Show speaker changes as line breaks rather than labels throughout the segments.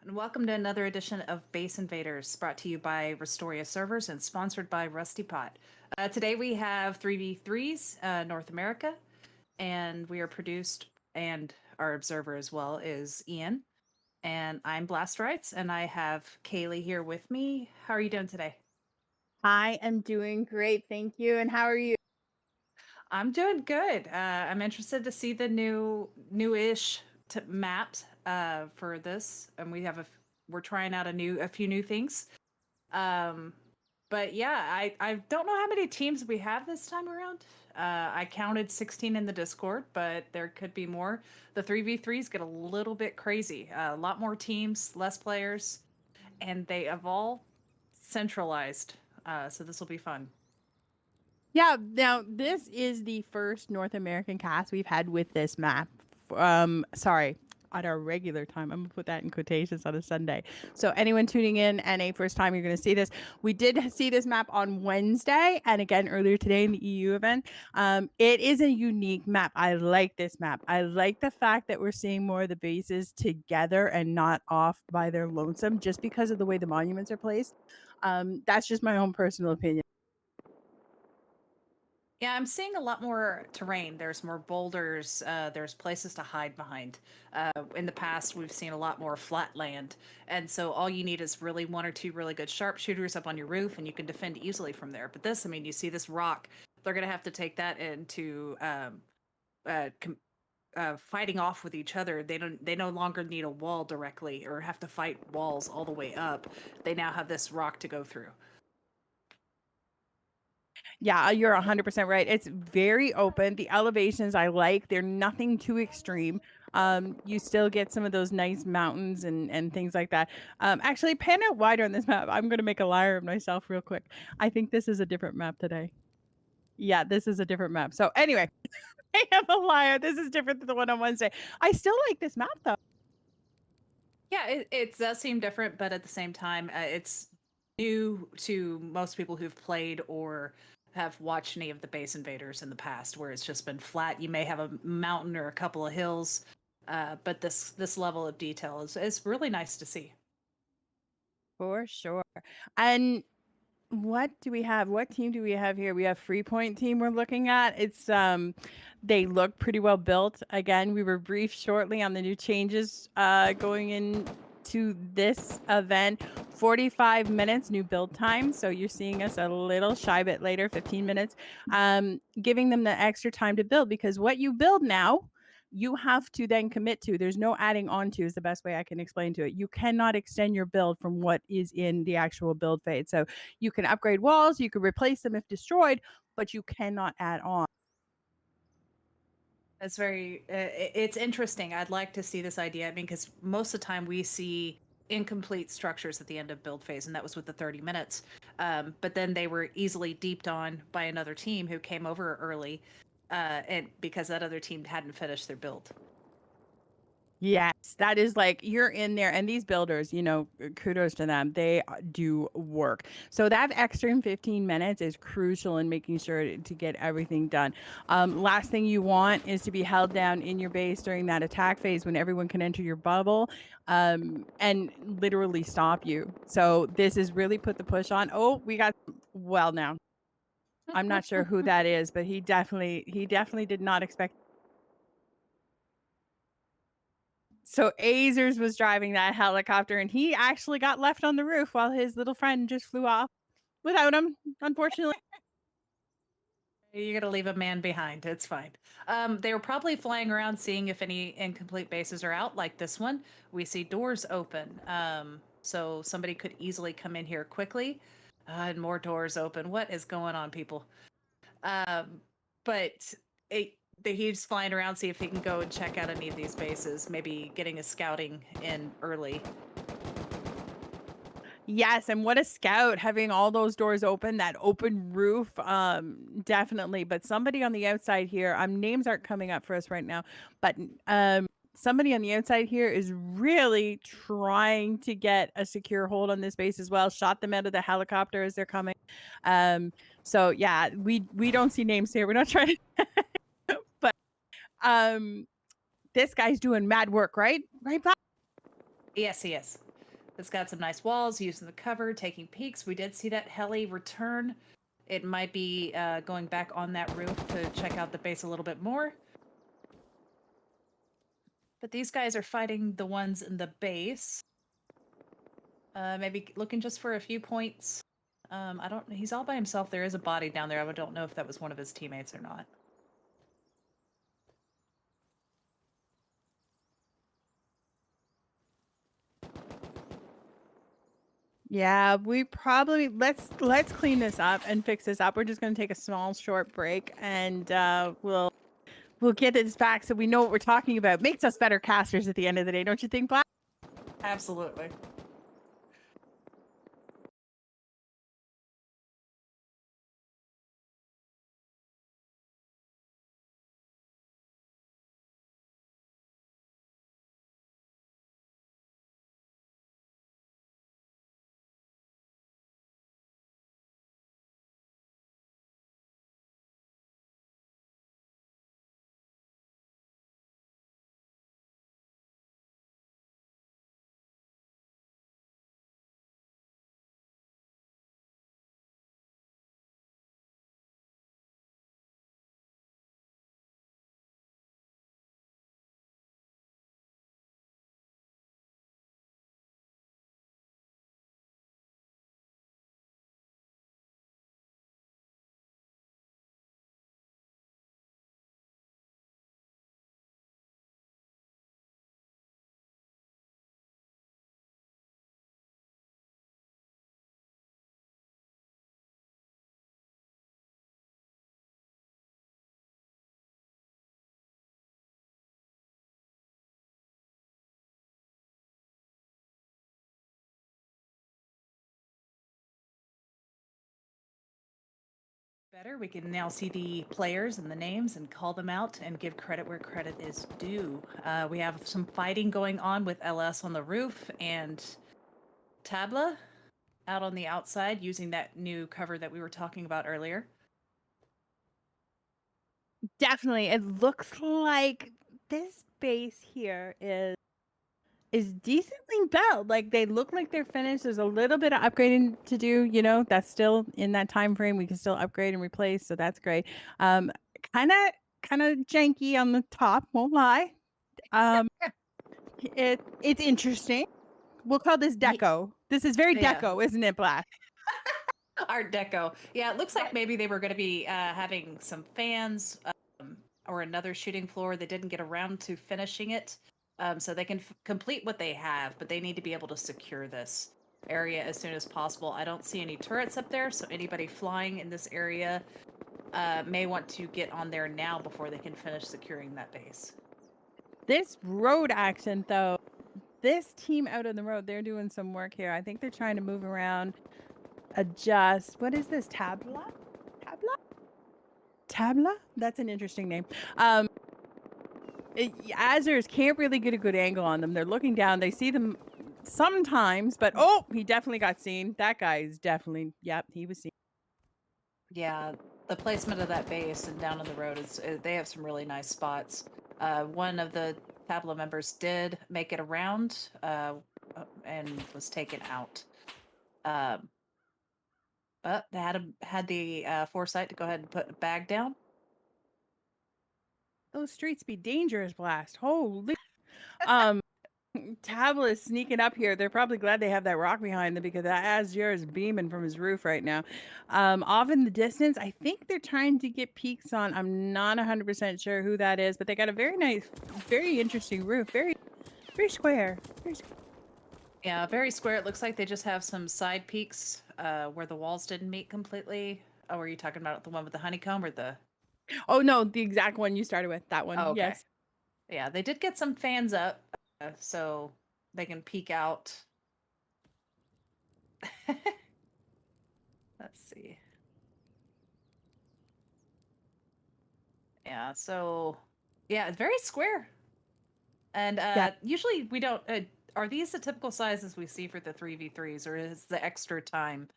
and welcome to another edition of Base Invaders, brought to you by Rustoria servers and sponsored by Rusty Pot. Today we have 3v3s, North America, and we are produced, and our observer as well is Ian. And I'm BlastRites, and I have Kaylee here with me. How are you doing today?
I am doing great, thank you. And how are you?
I'm doing good. I'm interested to see the newish maps for this, and we're trying out a few new things. Um, but yeah, I don't know how many teams we have this time around. I counted 16 in the Discord, but there could be more. The 3v3s get a little bit crazy. A lot more teams, less players, and they have all centralized. So this will be fun.
Yeah, now this is the first North American cast we've had with this map. Sorry, at our regular time. I'm gonna put that in quotations on a Sunday. So anyone tuning in and a first time you're gonna see this. We did see this map on Wednesday and again earlier today in the EU event. It is a unique map. I like this map. I like the fact that we're seeing more of the bases together and not off by their lonesome just because of the way the monuments are placed. That's just my own personal opinion.
Yeah, I'm seeing a lot more terrain. There's more boulders. There's places to hide behind. In the past, we've seen a lot more flat land. And so all you need is really one or two really good sharpshooters up on your roof, and you can defend easily from there. But this, I mean, you see this rock, they're going to have to take that into fighting off with each other. They no longer need a wall directly or have to fight walls all the way up. They now have this rock to go through.
Yeah, you're 100% right. It's very open. The elevations I like. They're nothing too extreme. You still get some of those nice mountains and things like that. Actually, pan out wider on this map. I'm gonna make a liar of myself real quick. I think this is a different map today. Yeah, this is a different map. So anyway, I am a liar. This is different than the one on Wednesday. I still like this map though.
Yeah, it does seem different, but at the same time, it's new to most people who've played or have watched any of the Base Invaders in the past, where it's just been flat. You may have a mountain or a couple of hills, but this level of detail is really nice to see.
For sure. And what do we have? What team do we have here? We have Freepoint team we're looking at. It's they look pretty well built. Again, we were briefed shortly on the new changes going into this event. 45 minutes new build time. So you're seeing us a little shy bit later, 15 minutes. Giving them the extra time to build because what you build now you have to then commit to. There's no adding on to is the best way I can explain to it. You cannot extend your build from what is in the actual build phase. So you can upgrade walls, you can replace them if destroyed, but you cannot add on.
It's very it's interesting. I'd like to see this idea. I mean, because most of the time we see incomplete structures at the end of build phase, and that was with the 30 minutes. But then they were easily deeped on by another team who came over early, and because that other team hadn't finished their build.
Yes, that is like you're in there, and these builders, kudos to them. They do work. So that extra 15 minutes is crucial in making sure to get everything done. Last thing you want is to be held down in your base during that attack phase when everyone can enter your bubble and literally stop you. So this is really put the push on. Oh, we got well now. I'm not sure who that is, but he definitely did not expect. So Azers was driving that helicopter and he actually got left on the roof while his little friend just flew off without him, unfortunately.
You got to leave a man behind. It's fine. They were probably flying around seeing if any incomplete bases are out, like this one. We see doors open. So somebody could easily come in here quickly. And more doors open. What is going on, people? But he's flying around, see if he can go and check out any of these bases, maybe getting his scouting in early.
Yes, and what a scout having all those doors open, that open roof, definitely. But somebody on the outside here, names aren't coming up for us right now, but somebody on the outside here is really trying to get a secure hold on this base as well. Shot them out of the helicopter as they're coming. So yeah, we don't see names here. We're not trying to, but this guy's doing mad work, right? Right, Black?
Yes, he is. It's got some nice walls, using the cover, taking peeks. We did see that heli return. It might be going back on that roof to check out the base a little bit more. But these guys are fighting the ones in the base. Maybe looking just for a few points. I don't. He's all by himself. There is a body down there. I don't know if that was one of his teammates or not.
Yeah, we probably let's clean this up and fix this up. We're just going to take a small short break and we'll get this back so we know what we're talking about. Makes us better casters at the end of the day, don't you think, Black?
Absolutely. Better. We can now see the players and the names and call them out and give credit where credit is due. We have some fighting going on with LS on the roof and Tabla out on the outside using that new cover that we were talking about earlier.
Definitely. It looks like this base here is decently built. Like they look like they're finished. There's a little bit of upgrading to do, you know, that's still in that time frame. We can still upgrade and replace, so that's great. Kind of janky on the top, won't lie. It's interesting. We'll call this deco. This is very
Yeah.
deco, isn't it, Black?
Art Deco. Yeah, it looks like maybe they were going to be having some fans or another shooting floor. They didn't get around to finishing it. So they can complete what they have, but they need to be able to secure this area as soon as possible. I don't see any turrets up there, so anybody flying in this area may want to get on there now before they can finish securing that base.
This road action, though, this team out on the road, they're doing some work here. I think they're trying to move around, adjust. What is this? Tabla? Tabla? Tabla? That's an interesting name. Azers can't really get a good angle on them. They're looking down. They see them sometimes, but oh, he definitely got seen. That guy is definitely, yep, he was seen.
Yeah, the placement of that base and down on the road is they have some really nice spots. One of the Tableau members did make it around and was taken out. But they had the foresight to go ahead and put a bag down.
Those streets be dangerous, Blast. Holy. Tabla is sneaking up here. They're probably glad they have that rock behind them because that Azure is beaming from his roof right now. Off in the distance, I think they're trying to get peaks on. I'm not 100% sure who that is, but they got a very nice, very interesting roof. Very, very square. Very square.
Yeah, very square. It looks like they just have some side peaks where the walls didn't meet completely. Oh, were you talking about the one with the honeycomb or the?
Oh no, the exact one you started with. That one.
Oh, okay.
Yes.
Yeah, they did get some fans up, so they can peek out. Let's see. Yeah, so yeah, it's very square. And
Yeah.
usually we don't. Are these the typical sizes we see for the 3v3s, or is the extra time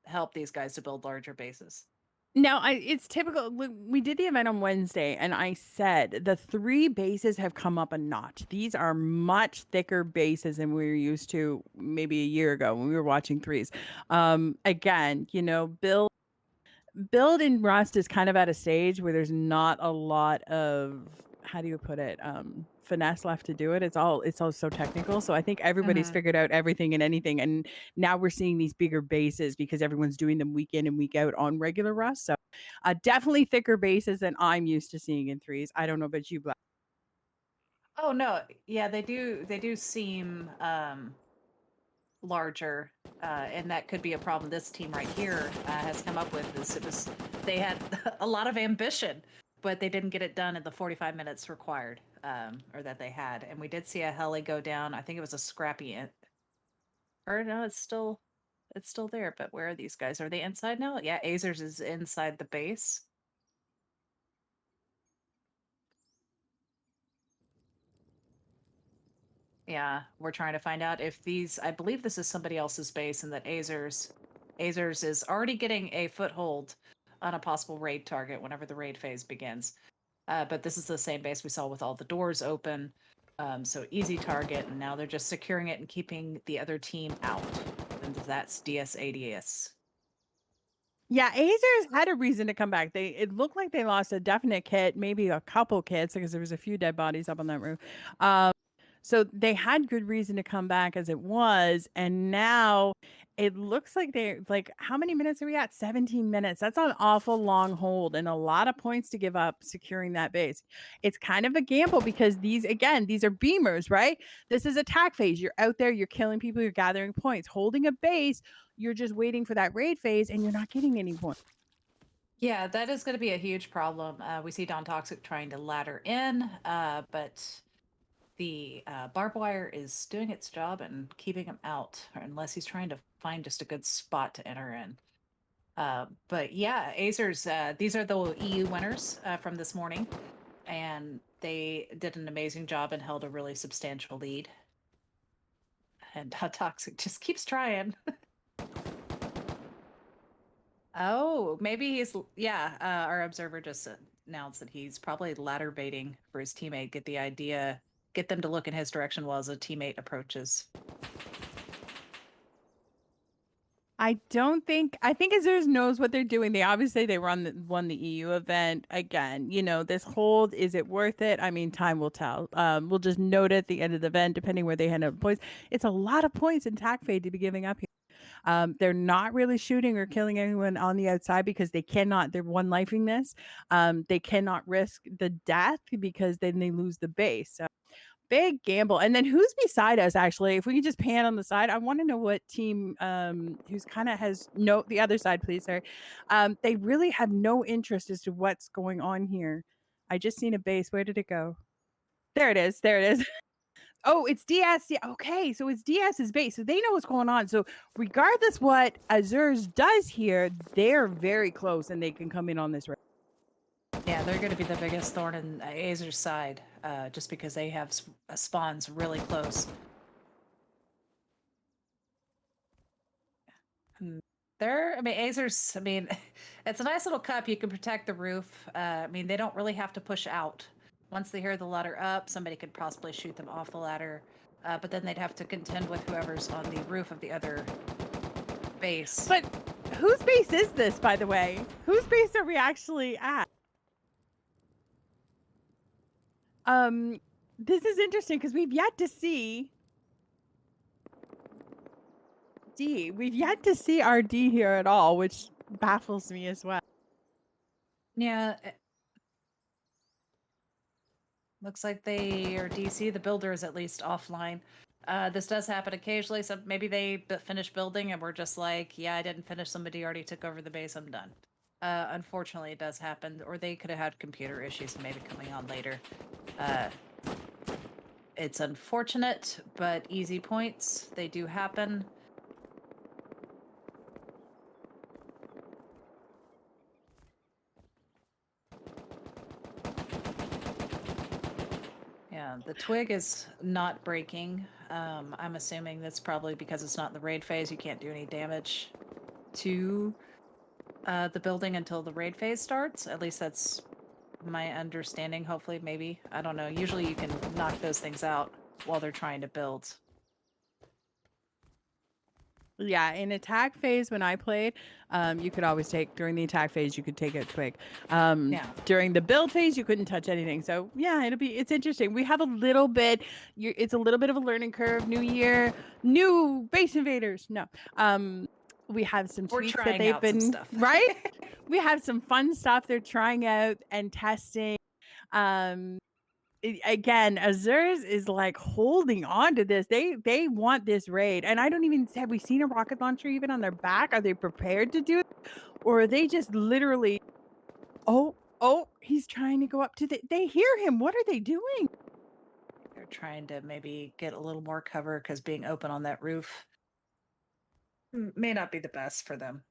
help these guys to build larger bases?
Now, it's typical. We did the event on Wednesday, and I said the 3 bases have come up a notch. These are much thicker bases than we were used to maybe a year ago when we were watching threes. Again, build in Rust is kind of at a stage where there's not a lot of, how do you put it, finesse left to do it. It's all so technical. So I think everybody's
Hmm.
figured out everything and anything, and now we're seeing these bigger bases because everyone's doing them week in and week out on regular Rust. So definitely thicker bases than I'm used to seeing in threes. I don't know about you, Black.
Oh no, yeah, they do seem larger, and that could be a problem this team right here has come up with. Is it was they had a lot of ambition, but they didn't get it done in the 45 minutes required, or that they had. And we did see a heli go down. I think it was a scrappy, or no, it's still there. But where are these guys? Are they inside now? Yeah, Azers is inside the base. Yeah, we're trying to find out if these. I believe this is somebody else's base, and that Azers is already getting a foothold on a possible raid target whenever the raid phase begins. But this is the same base we saw with all the doors open, so easy target. And now they're just securing it and keeping the other team out, and that's DSADS.
Yeah, Azers had a reason to come back. It looked like they lost a definite kit, maybe a couple kits, because there was a few dead bodies up on that roof. So they had good reason to come back as it was, and now it looks like they're like, how many minutes are we at? 17 minutes. That's an awful long hold and a lot of points to give up securing that base. It's kind of a gamble because these are beamers, right? This is attack phase. You're out there, you're killing people, you're gathering points. Holding a base, you're just waiting for that raid phase and you're not getting any points.
Yeah, that is going to be a huge problem. We see Don Toxic trying to ladder in, but the barbed wire is doing its job and keeping him out, unless he's trying to find just a good spot to enter in. But yeah, Azers, these are the EU winners from this morning, and they did an amazing job and held a really substantial lead. And Toxic just keeps trying. Oh, maybe yeah, our observer just announced that he's probably ladder baiting for his teammate, get them to look in his direction while his teammate approaches.
I think Azures knows what they're doing. They obviously they won the EU event again. This hold, is it worth it? I mean, time will tell. We'll just note at the end of the event, depending where they hand up points. It's a lot of points in TAC fade to be giving up here. They're not really shooting or killing anyone on the outside because they cannot. They're one lifing this. They cannot risk the death because then they lose the base. So big gamble. And then who's beside us, actually? If we could just pan on the side, I want to know what team who's kind of has no, the other side, please, sorry. They really have no interest as to what's going on here. I just seen a base. Where did it go? There it is. There it is. Oh, it's DS. Yeah, okay, so it's DS's base. So they know what's going on. So regardless what Azures does here, they're very close and they can come in on this raid.
Yeah, they're going to be the biggest thorn in Azer's side, just because they have spawns really close. Azer's, it's a nice little cup. You can protect the roof. They don't really have to push out. Once they hear the ladder up, somebody could possibly shoot them off the ladder, but then they'd have to contend with whoever's on the roof of the other base.
But whose base is this, by the way? Whose base are we actually at? This is interesting because we've yet to see D. We've yet to see our D here at all, which baffles me as well.
Yeah, looks like they are DC. The builder is at least offline. This does happen occasionally. So maybe they finish building and we're just like, yeah, I didn't finish. Somebody already took over the base. I'm done. Unfortunately, it does happen. Or they could have had computer issues and maybe coming on later. It's unfortunate, but easy points. They do happen. Yeah, the twig is not breaking. I'm assuming that's probably because it's not in the raid phase. You can't do any damage to the building until the raid phase starts. At least that's my understanding. Hopefully, maybe. I don't know. Usually you can knock those things out while they're trying to build.
Yeah, in attack phase when I played, you could always take during the attack phase. You could take a twig.
Yeah.
During the build phase, you couldn't touch anything. So yeah, it's interesting. We have a little bit. It's a little bit of a learning curve. New year, new base invaders. No, we have some
We're
tweaks that
trying
they've
out some
been
stuff.
right. We have some fun stuff they're trying out and testing. Again, Azures is like holding on to this. They want this raid, and I don't even have we seen a rocket launcher even on their back? Are they prepared to do it, or are they just literally? Oh, he's trying to go up to the. They hear him. What are they doing?
They're trying to maybe get a little more cover because being open on that roof may not be the best for them.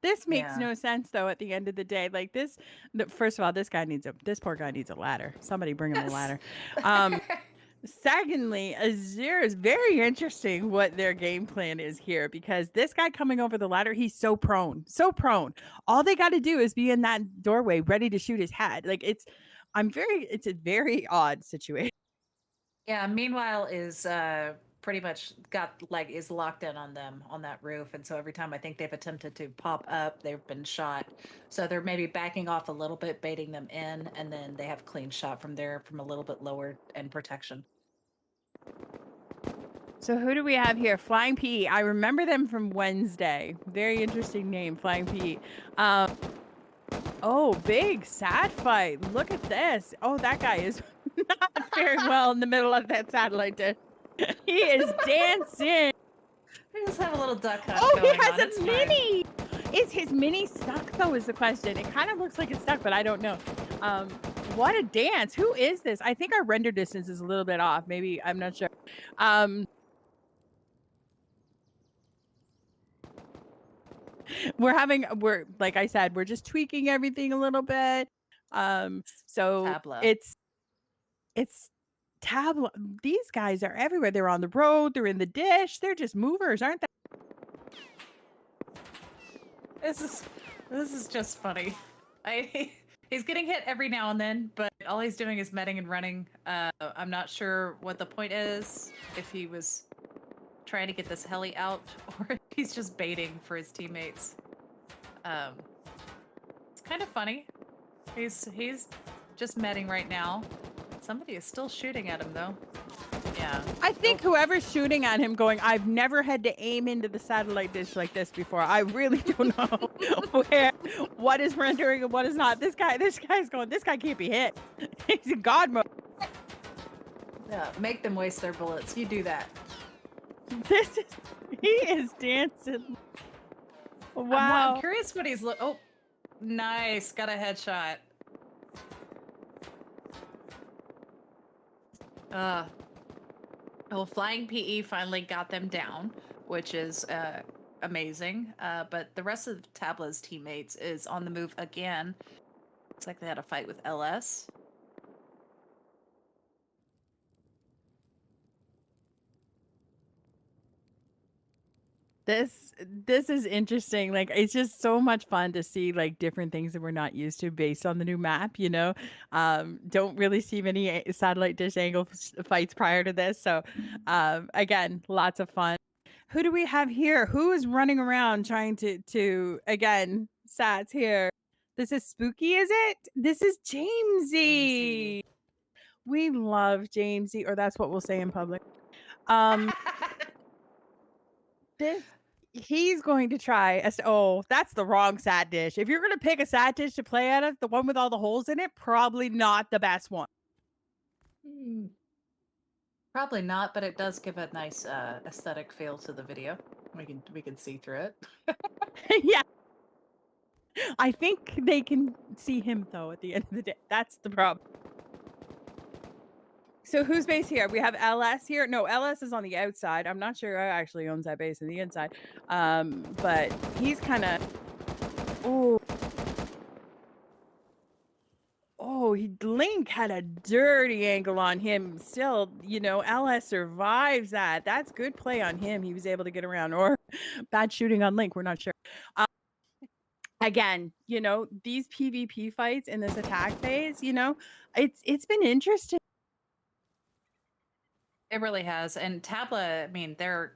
This makes no sense though. At the end of the day, like this. First of all, this poor guy needs a ladder. Somebody bring him a ladder. Secondly, Azure is very interesting what their game plan is here because this guy coming over the ladder, he's so prone. All they got to do is be in that doorway ready to shoot his head. Like it's a very odd situation.
Yeah, meanwhile is pretty much is locked in on them on that roof, and so every time I think they've attempted to pop up, they've been shot. So they're maybe backing off a little bit, baiting them in, and then they have clean shot from there from a little bit lower end protection.
So who do we have here? Flying PE. I remember them from Wednesday. Very interesting name, Flying PE. Oh, big sad fight. Look at this. Oh, that guy is not faring well in the middle of that satellite dish. He is dancing.
They just have a little duck hunt.
Oh,
going
he has
on. It's
a mini. Is his mini stuck though? Is the question. It kind of looks like it's stuck, but I don't know. What a dance. Who is this? I think our render distance is a little bit off. Maybe I'm not sure. We're like I said, we're just tweaking everything a little bit. So
Tableau.
it's Tableau. These guys are everywhere. They're on the road. They're in the dish. They're just movers, aren't they?
This is just funny. He's getting hit every now and then, but all he's doing is medding and running. I'm not sure what the point is. If he was trying to get this heli out, or if he's just baiting for his teammates. It's kind of funny. He's just medding right now. Somebody is still shooting at him though. Yeah.
I think whoever's shooting at him going, I've never had to aim into the satellite dish like this before. I really don't know what is rendering and what is not. This guy's going, this guy can't be hit. He's in God mode.
Yeah, make them waste their bullets. You do that.
He is dancing. Wow.
I'm curious what he's oh, nice. Got a headshot. Well, Flying PE finally got them down, which is amazing. But the rest of Tabla's teammates is on the move again. Looks like they had a fight with LS.
This is interesting. Like it's just so much fun to see like different things that we're not used to based on the new map, you know. Don't really see many satellite dish angle fights prior to this. So again, lots of fun. Who do we have here? Who is running around trying to again, Sats here. This is Spooky, is it? This is Jamesy. We love Jamesy, or that's what we'll say in public. He's going to try that's the wrong sat dish. If you're going to pick a sat dish to play out of, the one with all the holes in it, probably not the best one.
Probably not, but it does give a nice aesthetic feel to the video. We can see through it.
Yeah. I think they can see him though at the end of the day. That's the problem. So who's base here? We have LS here. No, LS is on the outside. I'm not sure who actually owns that base on the inside. But he's kind of... Oh, he Link had a dirty angle on him. Still, LS survives that. That's good play on him. He was able to get around, or bad shooting on Link. We're not sure. Again, these PvP fights in this attack phase, it's been interesting.
It really has. And Tabla, I mean, they're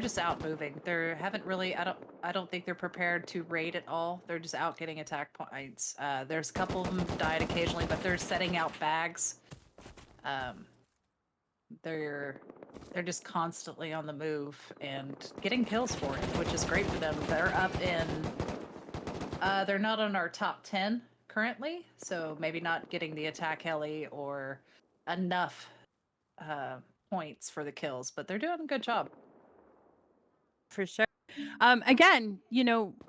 just out moving. They haven't really. I don't think they're prepared to raid at all. They're just out getting attack points. There's a couple of them who've died occasionally, but they're setting out bags. They're just constantly on the move and getting kills for it, which is great for them. They're up in. They're not on our top 10 currently, so maybe not getting the attack heli or enough points for the kills, but they're doing a good job.
For sure. Again,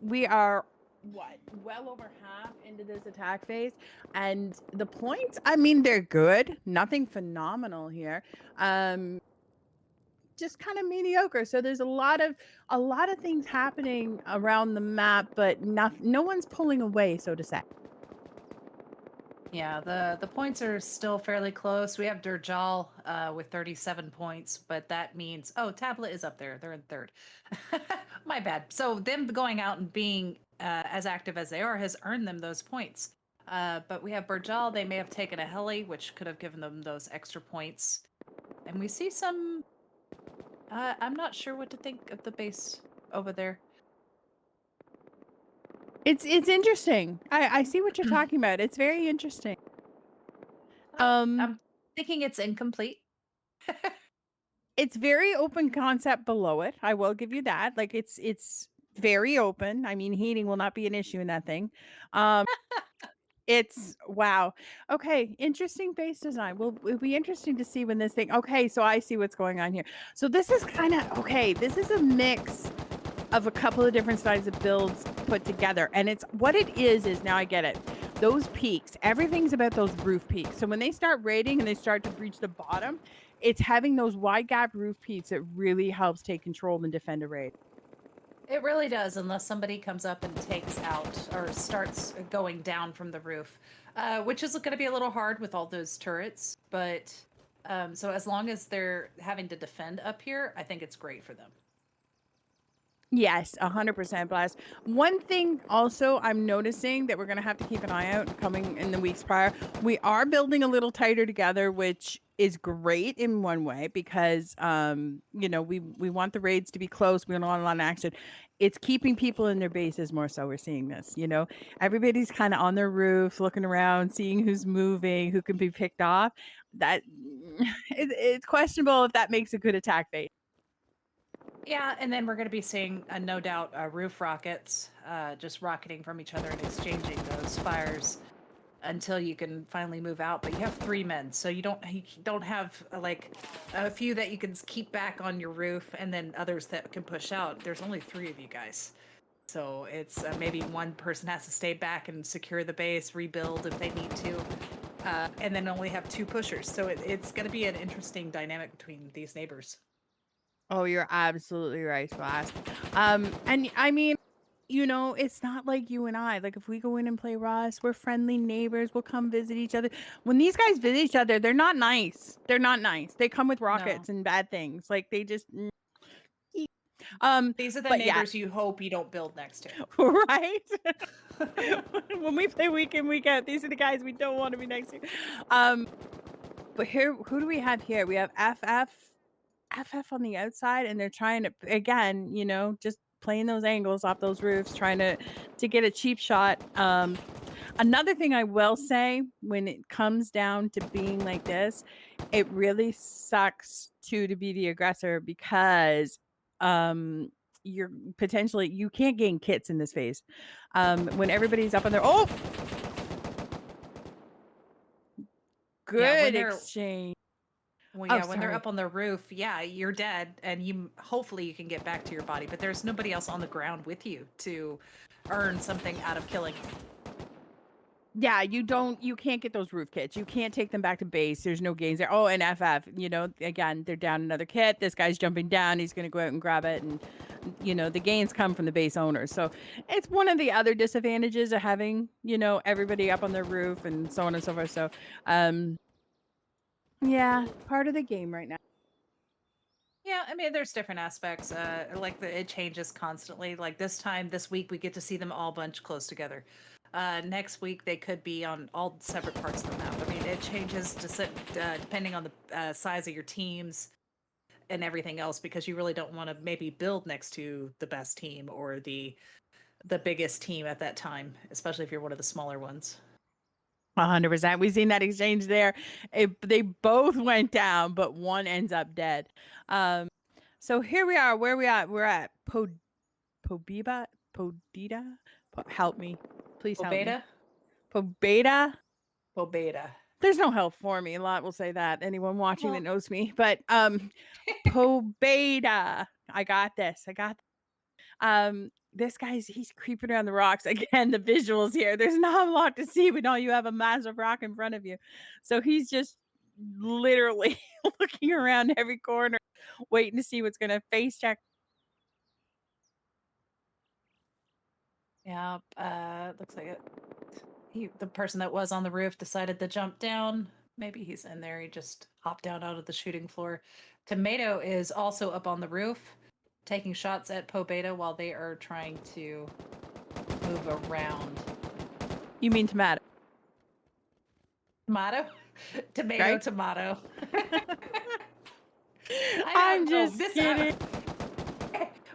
we are well over half into this attack phase, and the points, I mean, they're good. Nothing phenomenal here. Just kind of mediocre. So there's a lot of things happening around the map, but no one's pulling away, so to say.
Yeah, the points are still fairly close. We have Durjal with 37 points, but that means Tablet is up there. They're in third. My bad. So them going out and being as active as they are has earned them those points. But we have Burjal. They may have taken a heli, which could have given them those extra points. And we see some. I'm not sure what to think of the base over there.
It's interesting. I see what you're talking about. It's very interesting.
I'm thinking it's incomplete.
It's very open concept below it. I will give you that. Like it's very open. I mean, heating will not be an issue in that thing. It's wow. Okay, interesting base design. It'll be interesting to see when this thing. Okay, so I see what's going on here. So this is kind of okay. This is a mix of a couple of different styles of builds put together, and it's what it is now I get it. Those peaks, everything's about those roof peaks. So when they start raiding and they start to breach the bottom, it's having those wide gap roof peaks that really helps take control and defend a raid.
It really does, unless somebody comes up and takes out or starts going down from the roof, which is going to be a little hard with all those turrets. But so as long as they're having to defend up here, I think it's great for them.
Yes, 100% Blast. One thing also I'm noticing that we're going to have to keep an eye out coming in the weeks prior. We are building a little tighter together, which is great in one way because, we want the raids to be close. We don't want a lot of action. It's keeping people in their bases more so. We're seeing this, everybody's kind of on their roof, looking around, seeing who's moving, who can be picked off. That it's questionable if that makes a good attack phase.
Yeah, and then we're going to be seeing, no doubt, roof rockets just rocketing from each other and exchanging those fires until you can finally move out. But you have 3 men, so you don't have like a few that you can keep back on your roof and then others that can push out. There's only 3 of you guys. So it's maybe one person has to stay back and secure the base, rebuild if they need to, and then only have 2 pushers. So it's going to be an interesting dynamic between these neighbors.
Oh, you're absolutely right, Blast. And I mean, it's not like you and I. Like if we go in and play Rust, we're friendly neighbors. We'll come visit each other. When these guys visit each other, they're not nice. They're not nice. They come with rockets and bad things. Like they just.
These are the neighbors you hope you don't build next to.
Right? When we play week in, week out, these are the guys we don't want to be next to. But here, who do we have here? We have FF on the outside, and they're trying to, again, just playing those angles off those roofs, trying to get a cheap shot. Another thing I will say, when it comes down to being like this, it really sucks to be the aggressor because you're potentially, you can't gain kits in this phase. When everybody's up on their good exchange.
Well, yeah, when they're up on the roof, you're dead, and hopefully you can get back to your body, but there's nobody else on the ground with you to earn something out of killing you.
Yeah, you can't get those roof kits. You can't take them back to base. There's no gains there. Oh, and FF, again, they're down another kit. This guy's jumping down. He's going to go out and grab it. And, the gains come from the base owners. So it's one of the other disadvantages of having, everybody up on their roof and so on and so forth. So, yeah, part of the game right now.
Yeah, I mean, there's different aspects. Like it changes constantly. Like this week, we get to see them all bunch close together. Next week, they could be on all separate parts of the map. I mean, it changes depending on the size of your teams and everything else, because you really don't want to maybe build next to the best team or the biggest team at that time, especially if you're one of the smaller ones.
100%. We've seen that exchange there. They both went down, but one ends up dead. So here we are. Where we at? We're at Podida. Help me, please help me. Pobeda. There's no help for me. A lot will say that. Anyone watching that knows me, but Pobeda. I got this. This he's creeping around the rocks. Again, the visuals here. There's not a lot to see, but all you have a massive rock in front of you. So he's just literally looking around every corner, waiting to see what's going to face check.
Yeah, looks like it. The person that was on the roof decided to jump down. Maybe he's in there. He just hopped down out of the shooting floor. Tomato is also up on the roof, taking shots at Pobeda while they are trying to move around.
You mean tomato?
Tomato? Tomato, right? Tomato.
I'm just kidding.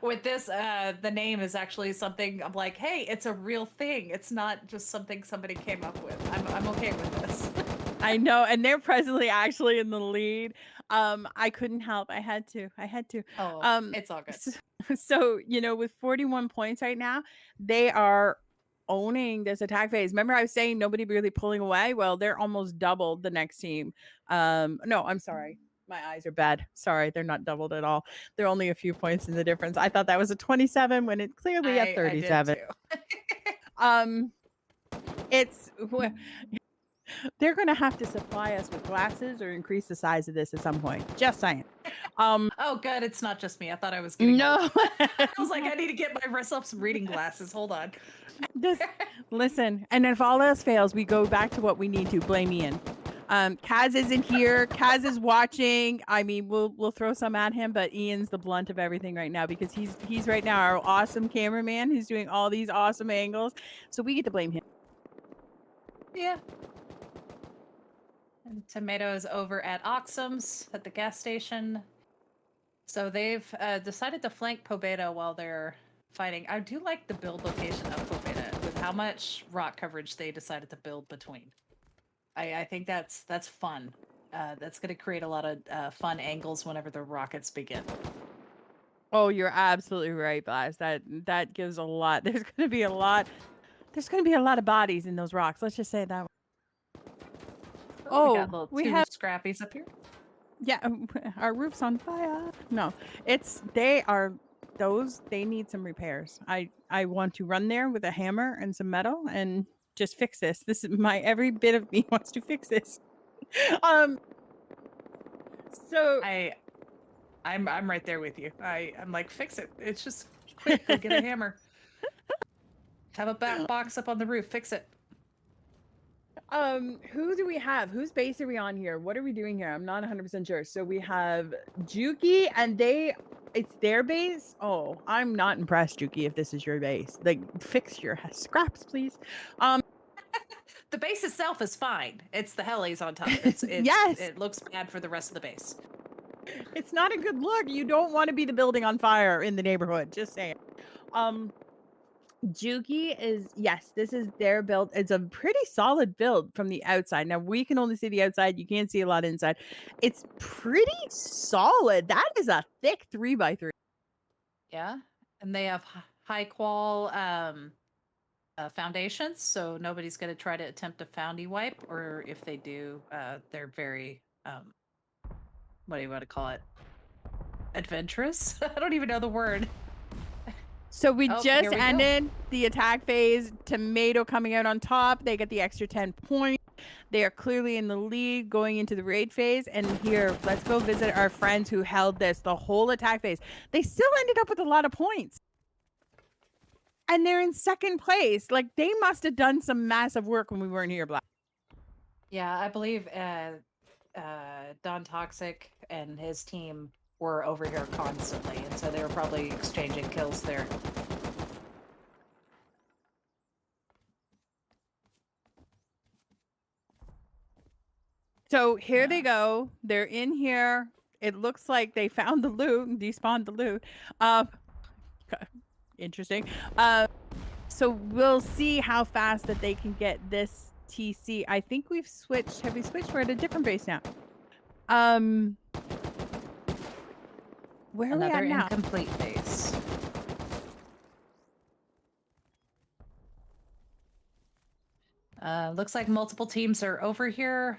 With this, the name is actually something I'm like, hey, it's a real thing. It's not just something somebody came up with. I'm okay with this.
I know, and they're presently actually in the lead. I couldn't help. I had to.
Oh, it's all good.
So, with 41 points right now, they are owning this attack phase. Remember I was saying nobody really pulling away? Well, they're almost doubled the next team. No, I'm sorry. My eyes are bad. Sorry, they're not doubled at all. They're only a few points in the difference. I thought that was a 27 when it's clearly a 37.
I did
too. It's they're going to have to supply us with glasses or increase the size of this at some point. Just saying.
Oh, good. It's not just me. I thought I was getting I was like, I need to get myself some reading glasses. Hold on.
Just listen. And if all else fails, we go back to what we need to. Blame Ian. Kaz isn't here. Kaz is watching. I mean, we'll throw some at him, but Ian's the blunt of everything right now because he's right now our awesome cameraman who's doing all these awesome angles. So we get to blame him.
Yeah. And Tomato is over at Oxum's at the gas station. So they've decided to flank Pobeda while they're fighting. I do like the build location of Pobeda with how much rock coverage they decided to build between. I think that's fun. That's going to create a lot of fun angles whenever the rockets begin.
Oh, you're absolutely right, Blast. That gives a lot. There's going to be a lot. There's going to be a lot of bodies in those rocks. Let's just say that.
Oh, we have scrappies up here.
Yeah, our roof's on fire. No, they need some repairs. I want to run there with a hammer and some metal and just fix this. This is every bit of me wants to fix this. So
I'm right there with you. I'm like, fix it. It's just quick, go get a hammer. Have a back box up on the roof, fix it.
Who do we have? Whose base are we on here? What are we doing here? I'm not 100% sure. So we have Juki and it's their base. Oh, I'm not impressed, Juki, if this is your base. Like, fix your scraps, please.
The base itself is fine. It's the helis on top.
Yes.
It looks bad for the rest of the base.
It's not a good look. You don't want to be the building on fire in the neighborhood. Just saying. Juki this is their build. It's a pretty solid build from the outside. Now we can only see the outside. You can't see a lot inside. It's pretty solid. That is a thick 3x3.
Yeah. And they have high qual foundations, so nobody's going to try to attempt a foundy wipe, or if they do, they're very what do you want to call it? Adventurous? I don't even know the word.
So we
Oh,
just
here we go.
ended the attack phase. Tomato coming out on top. They get the extra 10 points. They are clearly in the lead going into the raid phase. And here, let's go visit our friends who held this the whole attack phase. They still ended up with a lot of points. And they're in second place. Like, they must have done some massive work when we weren't here, Black.
Yeah, I believe Don Toxic and his team were over here constantly, and so they were probably exchanging kills there.
So here
Yeah.
they go. They're in here. It looks like they found the loot and despawned the loot. Interesting. So we'll see how fast that they can get this TC. I think we've switched. Have we switched? We're at a different base now. Where
Another
are we at now?
incomplete base. Looks like multiple teams are over here.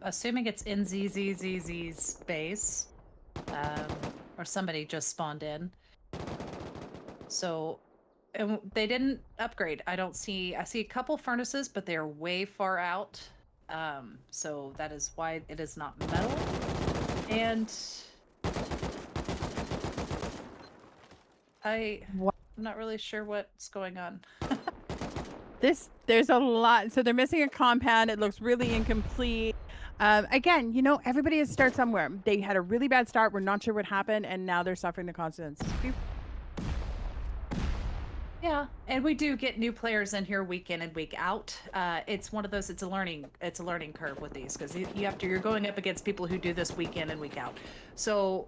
Assuming it's in ZZZZ's base. Or somebody just spawned in. So, and they didn't upgrade. I see a couple furnaces, but they're way far out. So that is why it is not metal. And I'm not really sure what's going on.
There's a lot. So they're missing a compound. It looks really incomplete. Again, you know, everybody has to start somewhere. They had a really bad start. We're not sure what happened, and now they're suffering the consequences.
Yeah, and we do get new players in here week in and week out. It's one of those. It's a learning curve with these because you're going up against people who do this week in and week out. So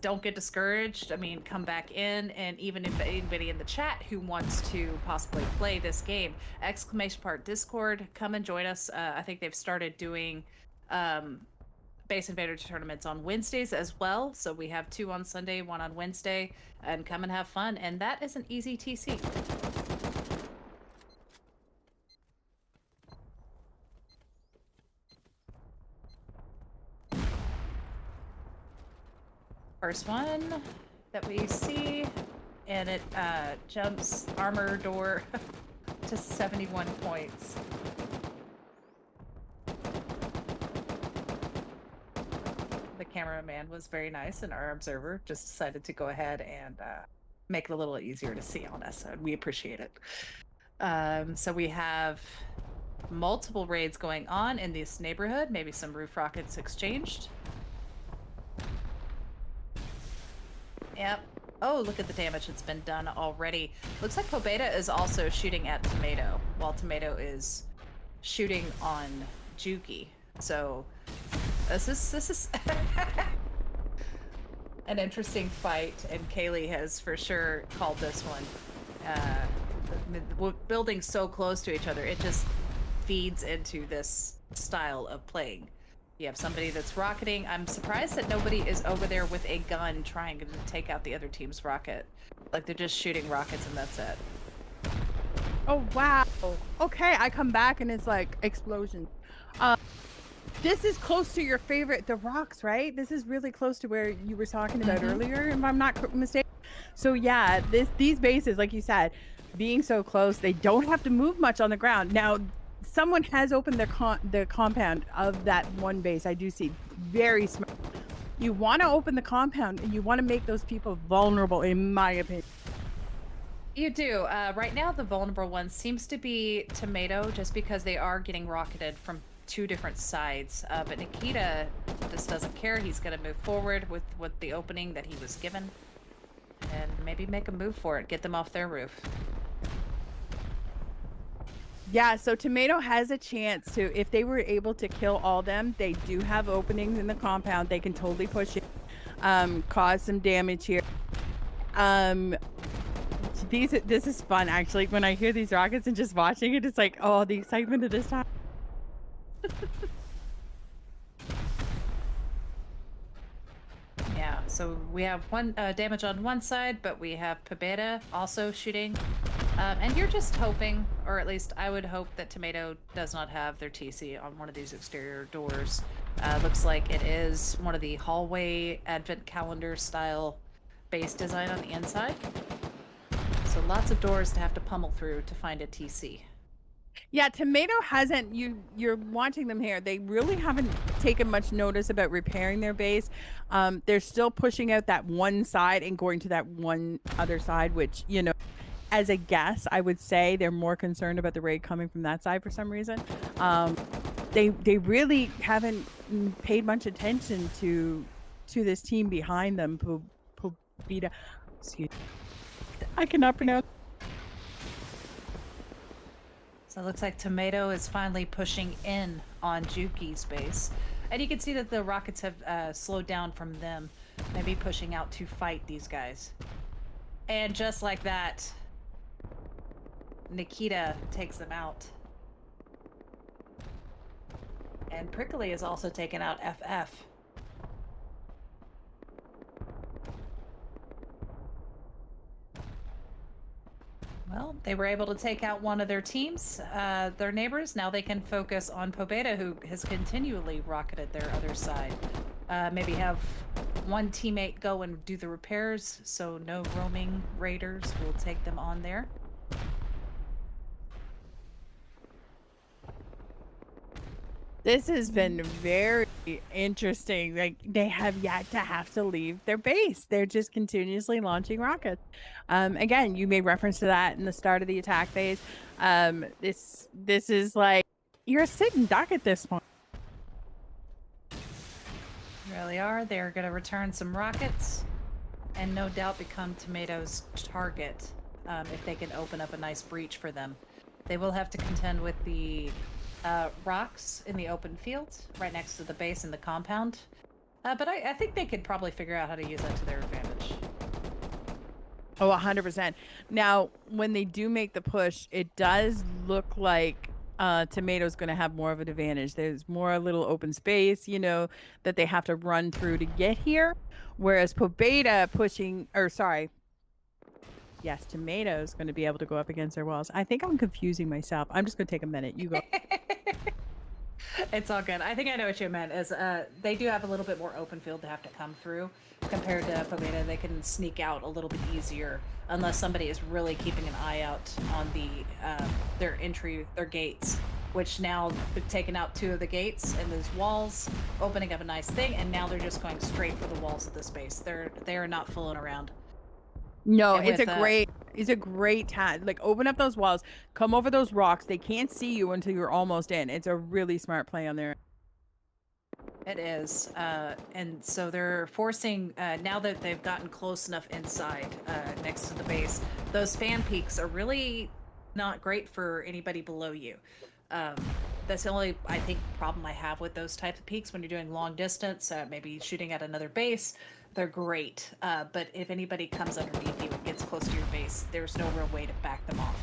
don't get discouraged. I mean, come back in, and even if anybody in the chat who wants to possibly play this game, !Discord, come and join us. I think they've started doing Base Invader tournaments on Wednesdays as well. So we have 2 on Sunday, 1 on Wednesday, and come and have fun. And that is an easy TC. First one that we see, and it jumps armor door to 71 points. The cameraman was very nice, and our observer just decided to go ahead and make it a little easier to see on us, and we appreciate it. So we have multiple raids going on in this neighborhood, maybe some roof rockets exchanged. Yep. Oh, look at the damage that's been done already. Looks like Pobeda is also shooting at Tomato, while Tomato is shooting on Juki. So this is an interesting fight, and Kaylee has for sure called this one. Building so close to each other, it just feeds into this style of playing. You have somebody that's rocketing. I'm surprised that nobody is over there with a gun trying to take out the other team's rocket. Like, they're just shooting rockets and that's it.
Oh, wow. Okay, I come back and it's like explosion. This is close to your favorite, the rocks, right? This is really close to where you were talking about earlier, if I'm not mistaken. So yeah, these bases, like you said, being so close, they don't have to move much on the ground. Now, someone has opened the compound of that one base. I do see. Very smart. You want to open the compound and you want to make those people vulnerable, in my opinion.
You do. Right now, the vulnerable one seems to be Tomato, just because they are getting rocketed from 2 different sides. But Nikita just doesn't care. He's going to move forward with the opening that he was given, and maybe make a move for it. Get them off their roof.
Yeah, so Tomato has a chance to, if they were able to kill all them, they do have openings in the compound. They can totally push it, cause some damage here. This is fun, actually. When I hear these rockets and just watching it, it's like, oh, the excitement of this time.
Yeah, so we have one damage on one side, but we have Pobeda also shooting. And you're just hoping, or at least I would hope, that Tomato does not have their TC on one of these exterior doors. Looks like it is one of the hallway advent calendar style base design on the inside. So lots of doors to have to pummel through to find a TC.
Yeah, Tomato hasn't you're watching them here. They really haven't taken much notice about repairing their base. They're still pushing out that one side and going to that one other side, which, as a guess, I would say they're more concerned about the raid coming from that side for some reason. They really haven't paid much attention to this team behind them. Pobeda, excuse me. I cannot pronounce.
So it looks like Tomato is finally pushing in on Juki's base. And you can see that the rockets have slowed down from them, maybe pushing out to fight these guys. And just like that, Nikita takes them out. And Prickly is also taken out FF. Well, they were able to take out one of their teams, their neighbors. Now they can focus on Pobeda, who has continually rocketed their other side. Maybe have one teammate go and do the repairs, so no roaming raiders will take them on there.
This has been very interesting. Like, they have yet to have to leave their base. They're just continuously launching rockets. Again, you made reference to that in the start of the attack phase. This is like, you're a sit and duck at this point.
Really are. They're going to return some rockets and no doubt become Tomato's target if they can open up a nice breach for them. They will have to contend with the rocks in the open fields right next to the base and the compound. But I think they could probably figure out how to use that to their advantage.
Oh, 100%. Now, when they do make the push, it does look like Tomato's going to have more of an advantage. There's more little open space, that they have to run through to get here. Whereas Pobeda yes, Tomato's going to be able to go up against their walls. I think I'm confusing myself. I'm just going to take a minute. You go.
It's all good. I think I know what you meant. Is they do have a little bit more open field to have to come through compared to Pobeda. They can sneak out a little bit easier unless somebody is really keeping an eye out on their gates, which now they've taken out 2 of the gates and those walls, opening up a nice thing, and now they're just going straight for the walls of the space. They are not fooling around.
No, it's a great time. Like, open up those walls, come over those rocks. They can't see you until you're almost in. It's a really smart play on there.
It is. And so they're forcing, now that they've gotten close enough inside next to the base, those fan peaks are really not great for anybody below you. That's the only, I think, problem I have with those types of peaks when you're doing long distance, maybe shooting at another base. They're great, but if anybody comes underneath you and gets close to your base, there's no real way to back them off.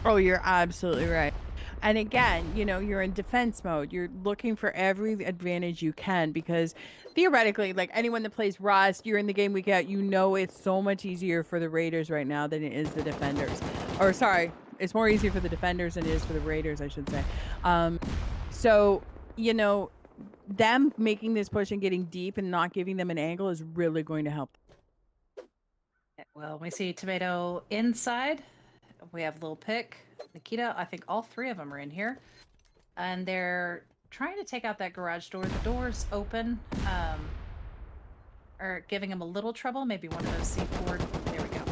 Oh, you're absolutely right. And again, you're in defense mode. You're looking for every advantage you can because theoretically, like anyone that plays Rust, you're in the game week out, it's so much easier for the Raiders right now than it is the defenders. Or sorry, it's more easier for the defenders than it is for the Raiders, I should say. So, them making this push and getting deep and not giving them an angle is really going to help.
Well, we see Tomato inside. We have Little Pick, Nikita. I think all 3 of them are in here. And they're trying to take out that garage door. The door's open. Are giving them a little trouble. Maybe one of those C4. There we go.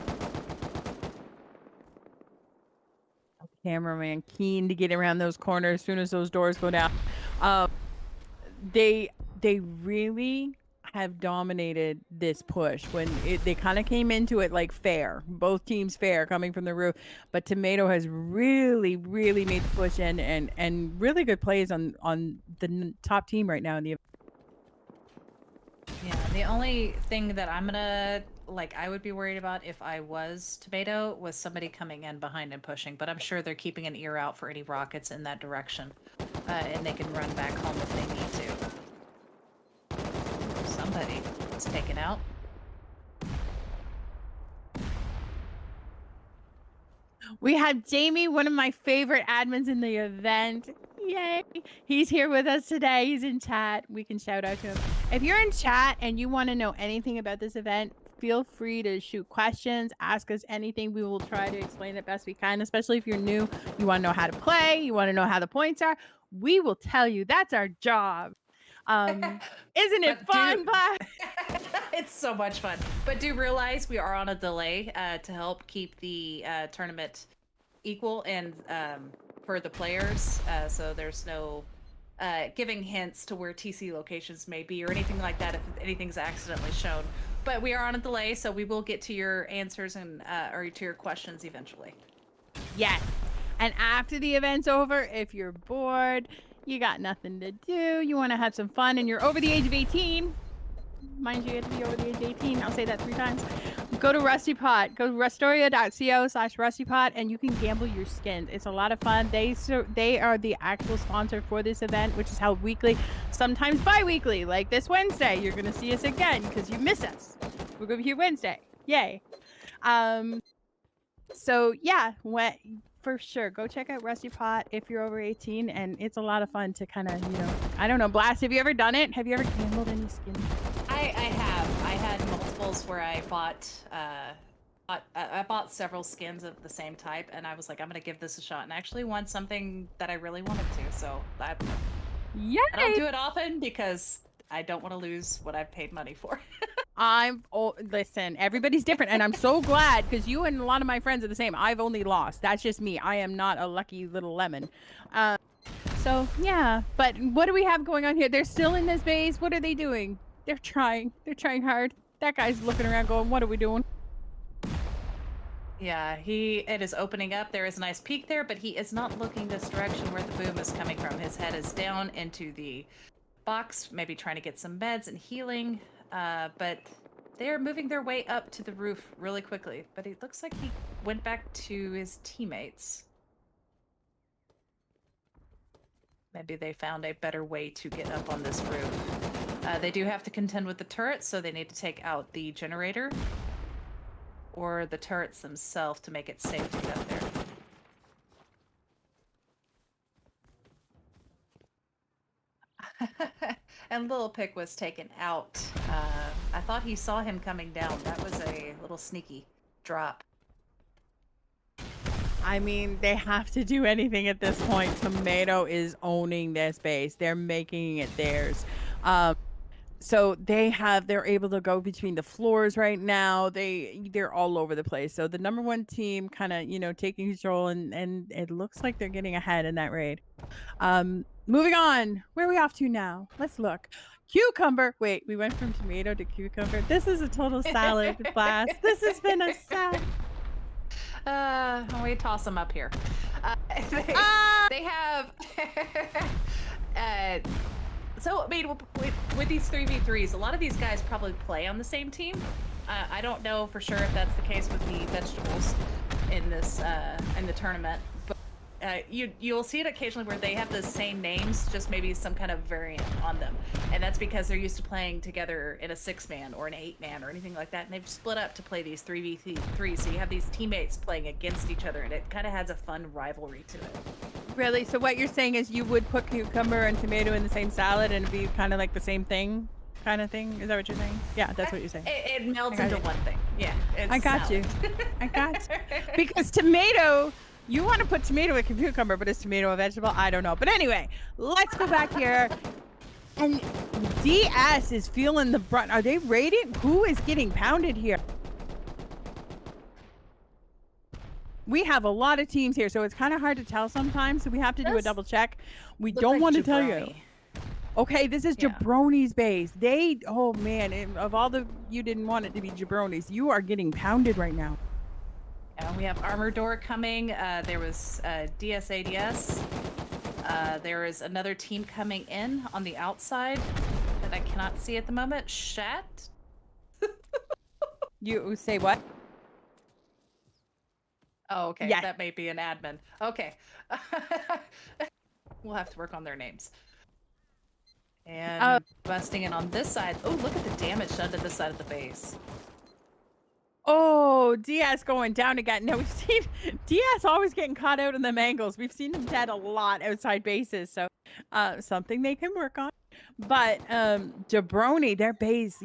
Cameraman keen to get around those corners as soon as those doors go down. They really have dominated this push when they kind of came into it like fair, both teams fair coming from the roof, but Tomato has really made the push in and really good plays on the top team right now in the event.
Yeah, the only thing that I would be worried about if I was Tomato was somebody coming in behind and pushing, but I'm sure they're keeping an ear out for any rockets in that direction. And they can run back home if they need to. Somebody is taken out.
We have Jamie, one of my favorite admins in the event. Yay! He's here with us today. He's in chat. We can shout out to him. If you're in chat and you want to know anything about this event, feel free to shoot questions, ask us anything. We will try to explain it best we can, especially if you're new, you want to know how to play, you want to know how the points are. We will tell you. That's our job. Isn't it fun, Blast?
It's so much fun. But do realize we are on a delay to help keep the tournament equal and for the players. So there's no giving hints to where TC locations may be or anything like that if anything's accidentally shown. But we are on a delay, so we will get to your answers and or to your questions eventually.
Yes. And after the event's over, if you're bored, you got nothing to do, you want to have some fun, and you're over the age of 18, mind you have to be over the age of 18, I'll say that 3 times, go to Rusty Pot, go to rustoria.co/rustypot, and you can gamble your skins. It's a lot of fun. They are the actual sponsor for this event, which is held weekly, sometimes bi-weekly, like this Wednesday. You're going to see us again because you miss us. We're going to be here Wednesday. Yay. So yeah, for sure, go check out Rusty Pot if you're over 18, and it's a lot of fun to kind of, I don't know, Blast, have you ever done it? Have you ever gambled any skins?
I have. I had multiples where I bought several skins of the same type, and I was like, I'm gonna give this a shot, and I actually won something that I really wanted to. So I don't do it often because I don't want to lose what I've paid money for.
Listen, everybody's different, and I'm so glad because you and a lot of my friends are the same. I've only lost. That's just me. I am not a lucky little lemon. So yeah, but what do we have going on here? They're still in this base. What are they doing? They're trying hard. That guy's looking around going, what are we doing?
Yeah, it is opening up. There is a nice peak there, but he is not looking this direction where the boom is coming from. His head is down into the box, maybe trying to get some meds and healing. But they are moving their way up to the roof really quickly. But it looks like he went back to his teammates. Maybe they found a better way to get up on this roof. They do have to contend with the turrets, so they need to take out the generator or the turrets themselves to make it safe to get up there. And Little Pick was taken out. I thought he saw him coming down. That was a little sneaky drop.
I mean, they have to do anything at this point. Tomato is owning this base. They're making it theirs. So they're able to go between the floors right now. They're all over the place. So the number 1 team kind of, taking control, and it looks like they're getting ahead in that raid. Moving on. Where are we off to now? Let's look. Cucumber. Wait, we went from tomato to cucumber. This is a total salad, Blast. This has been a salad.
We toss them up here. They have. So I mean, with these 3v3s, a lot of these guys probably play on the same team. I don't know for sure if that's the case with the vegetables in this in the tournament, but you'll see it occasionally where they have the same names, just maybe some kind of variant on them, and that's because they're used to playing together in a 6-man or an 8-man or anything like that, and they've split up to play these 3v3. So you have these teammates playing against each other, and it kind of has a fun rivalry to it.
Really? So what you're saying is you would put cucumber and tomato in the same salad and it'd be kind of like the same thing, kind of thing? Is that what you're saying? Yeah, that's what you're saying.
It melts into one thing. Yeah.
I got you. I got you. Because tomato, you want to put tomato with cucumber, but is tomato a vegetable? I don't know. But anyway, let's go back here. And DS is feeling the brunt. Are they raiding? Who is getting pounded here? We have a lot of teams here, so it's kind of hard to tell sometimes, so we have to do a double check. We don't want to tell you. Okay, this is Jabroni's base. Oh man, of all you didn't want it to be Jabroni's. You are getting pounded right now.
We have Armor Door coming. There was DSADS. There is another team coming in on the outside that I cannot see at the moment. Shat?
You say what?
Oh, okay.
Yeah.
That may be an admin. Okay. We'll have to work on their names. And busting in on this side. Oh, look at the damage done to this side of the base.
Oh, DS going down again. Now we've seen DS always getting caught out in the angles. We've seen him dead a lot outside bases, so something they can work on. But Jabroni, their base,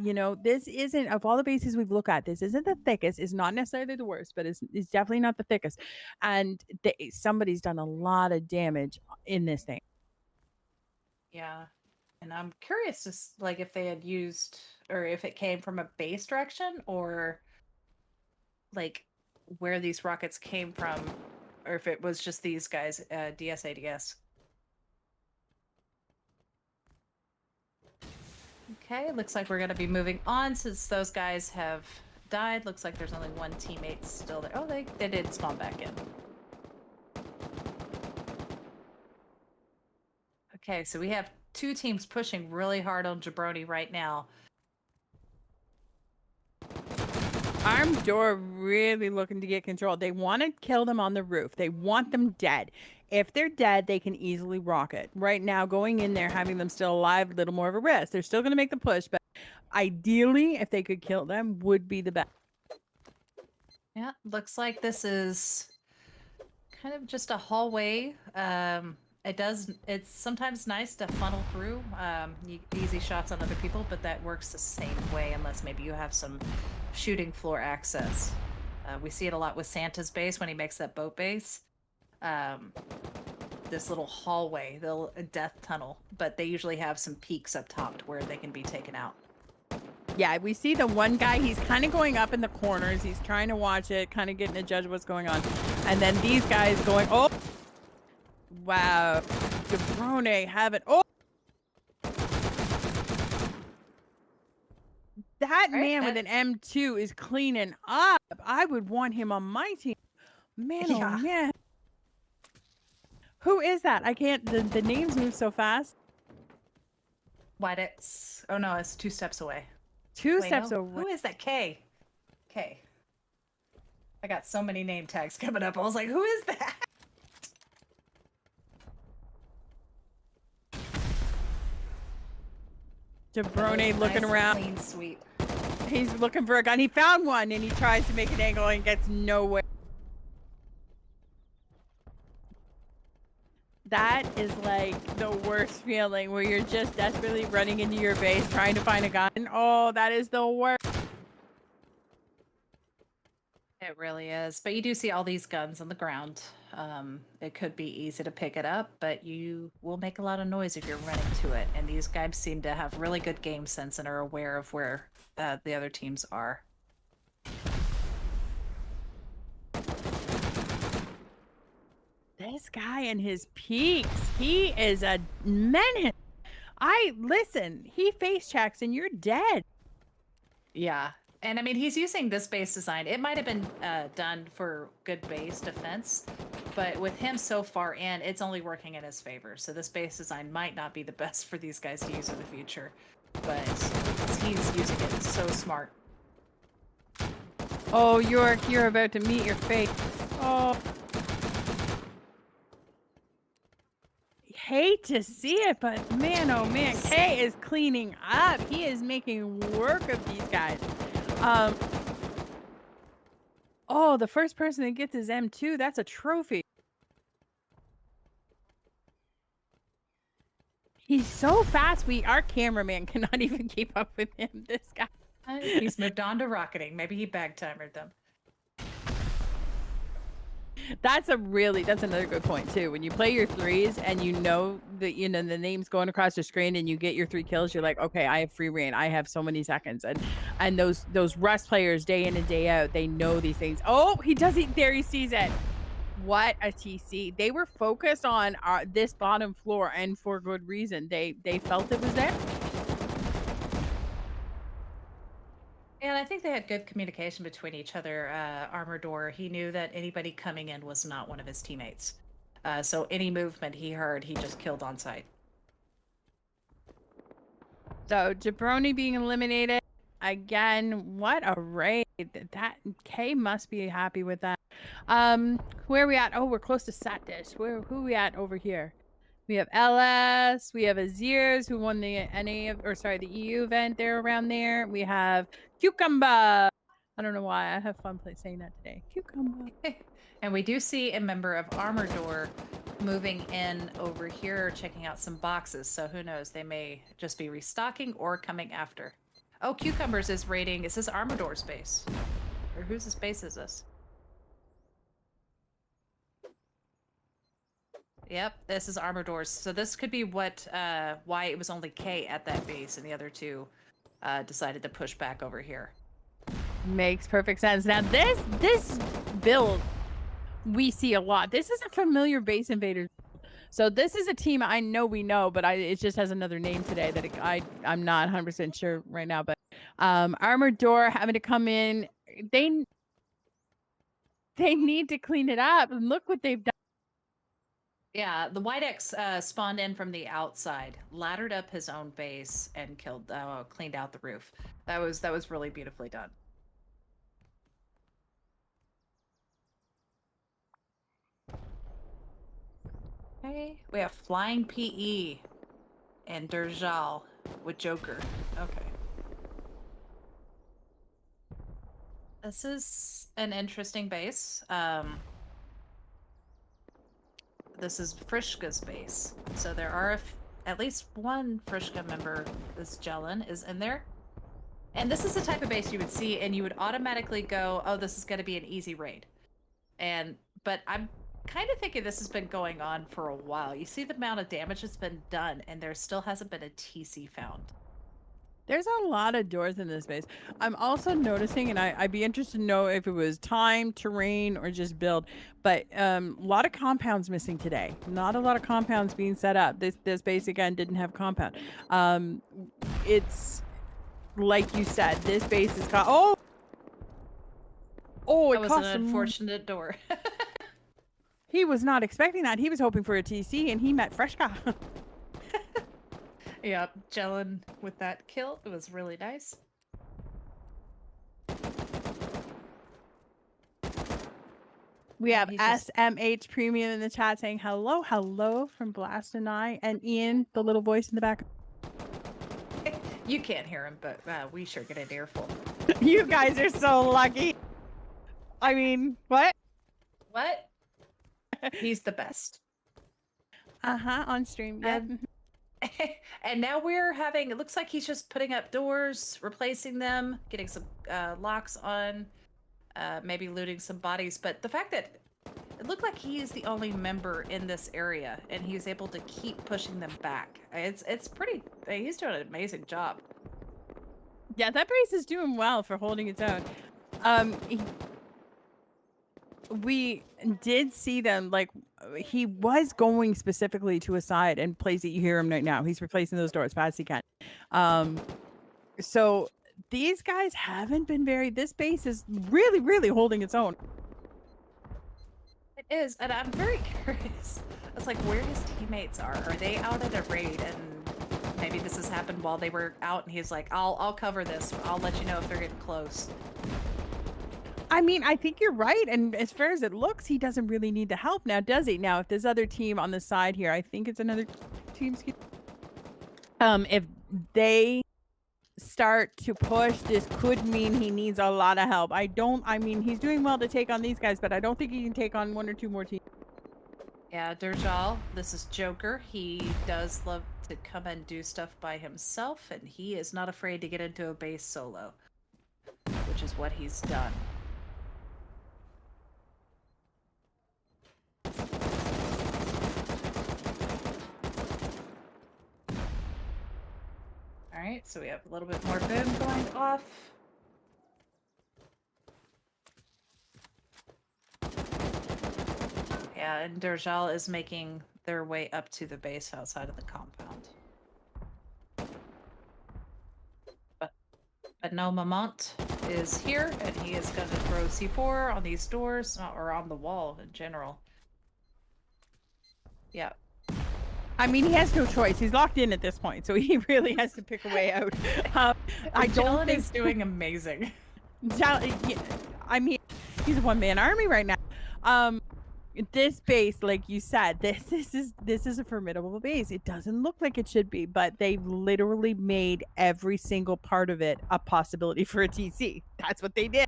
this isn't of all the bases we've looked at, this isn't the thickest. It's not necessarily the worst, but it's definitely not the thickest. And somebody's done a lot of damage in this thing.
Yeah. And I'm curious like if they had used or if it came from a base direction or like where these rockets came from or if it was just these guys DSADS. Okay, looks like we're going to be moving on since those guys have died. Looks like there's only one teammate still there. Oh, they did spawn back in. Okay, so we have two teams pushing really hard on Jabroni right now.
Armed Door really looking to get control. They want to kill them on the roof. They want them dead. If they're dead, they can easily rocket. Right now, going in there, having them still alive, a little more of a risk. They're still going to make the push, but ideally, if they could kill them, would be the best.
Yeah, looks like this is kind of just a hallway. It's sometimes nice to funnel through easy shots on other people, but that works the same way unless maybe you have some shooting floor access. We see it a lot with Santa's base when he makes that boat base. This little hallway, the death tunnel, but they usually have some peaks up top to where they can be taken out.
Yeah, we see the one guy, he's kind of going up in the corners. He's trying to watch it, kind of getting a judge of what's going on. And then these guys going, oh, wow. Jabroni have it. Oh, that man with an M2 is cleaning up. I would want him on my team. Man, oh man. Who is that? I can't, the names move so fast.
What it's, oh no, it's 2 steps away.
Two steps away.
Who is that? K. I got so many name tags coming up. I was like, who is that?
Jabroni looking around.
Clean sweep.
He's looking for a gun. He found one and he tries to make an angle and gets nowhere. That is like the worst feeling where you're just desperately running into your base trying to find a gun. Oh, that is the worst.
It really is. But you do see all these guns on the ground. It could be easy to pick it up, but you will make a lot of noise if you're running to it. And these guys seem to have really good game sense and are aware of where the other teams are.
This guy and his peaks, he is a menace. Listen, he face checks and you're dead.
Yeah. And I mean, he's using this base design. It might have been done for good base defense, but with him so far in, it's only working in his favor. So this base design might not be the best for these guys to use in the future, but he's using it so smart.
Oh, York, you're about to meet your fate. Oh. Hate to see it, but man, oh man, Kay is cleaning up. He is making work of these guys. Oh, the first person that gets his M2, that's a trophy. He's so fast. Our cameraman cannot even keep up with him. This guy.
He's moved on to rocketing. Maybe he bag-timered them.
That's another good point too. When you play your threes and you know that the name's going across your screen and you get your 3 kills, you're like, okay, I have free reign. I have so many seconds. And those Rust players day in and day out, they know these things. Oh, he sees it. What a TC. They were focused on this bottom floor and for good reason. They felt it was there.
And I think they had good communication between each other. Armor Door, he knew that anybody coming in was not one of his teammates. So any movement he heard, he just killed on sight.
So Jabroni being eliminated. Again, what a raid. That K must be happy with that. Where are we at? Oh, we're close to Sat Dish. Who are we at over here? We have LS, we have Azirs who won the the EU event. They're around there. We have Cucumber. I don't know why. I have fun saying that today. Cucumber.
And we do see a member of Armor Door moving in over here, checking out some boxes. So who knows? They may just be restocking or coming after. Oh, Cucumbers is raiding. Is this Armador's base? Or whose base is this? Yep, this is Armador's. So this could be what why it was only K at that base and the other two decided to push back over here.
Makes perfect sense. Now this build we see a lot. This is a familiar base invaders. So this is a team I know we know, but it just has another name today that I'm not 100% sure right now. But Armored Door having to come in, they need to clean it up. And look what they've done.
Yeah, the White X spawned in from the outside, laddered up his own base, and cleaned out the roof. That was really beautifully done. Okay, we have Flying PE and Durjal with Joker. Okay. This is an interesting base. This is Frischka's base. So there are at least one Frischka member, this Jelen, is in there. And this is the type of base you would see and you would automatically go, oh, this is going to be an easy raid. But I'm kind of thinking this has been going on for a while. You see the amount of damage that's been done and there still hasn't been a TC found.
There's a lot of doors in this base. I'm also noticing, and I'd be interested to know if it was time, terrain, or just build, but a lot of compounds missing today. Not a lot of compounds being set up. This base, again, didn't have compound. It's, like you said, this base has got... Oh, it
was an unfortunate door.
He was not expecting that. He was hoping for a TC, and he met Freshka.
Yep, Jelen with that kill. It was really nice.
We have SMH Premium in the chat saying hello, hello from Blast and I, and Ian, the little voice in the back.
You can't hear him, but we sure get an earful.
You guys are so lucky. I mean, what?
What? He's the best.
On stream. Yeah.
And now we're having, it looks like he's just putting up doors, replacing them, getting some locks on, maybe looting some bodies. But the fact that it looked like he is the only member in this area and he's able to keep pushing them back. It's pretty, he's doing an amazing job.
Yeah, that base is doing well for holding its own. We did see them, like, he was going specifically to a side and place it. You hear him right now. He's replacing those doors as fast as he can. So these guys haven't been this base is really, really holding its own.
It is, and I'm very curious. It's like where his teammates are. Are they out at a raid and maybe this has happened while they were out and he's like, I'll cover this. I'll let you know if they're getting close.
I mean, I think you're right. And as far as it looks, he doesn't really need the help now, does he? Now, if this other team on the side here, I think it's another team. If they start to push, this could mean he needs a lot of help. I mean, he's doing well to take on these guys, but I don't think he can take on one or two more teams. Yeah,
Durjal, this is Joker. He does love to come and do stuff by himself, and he is not afraid to get into a base solo, which is what he's done. Alright, so we have a little bit more boom going off. Yeah, and Durjal is making their way up to the base outside of the compound. But no, Mamont is here, and he is going to throw C4 on these doors, or on the wall in general. Yeah.
I mean, he has no choice. He's locked in at this point, so he really has to pick a way out.
Jelen is doing amazing.
I mean, he's a one-man army right now. This base, like you said, this is a formidable base. It doesn't look like it should be, but they've literally made every single part of it a possibility for a TC. That's what they did.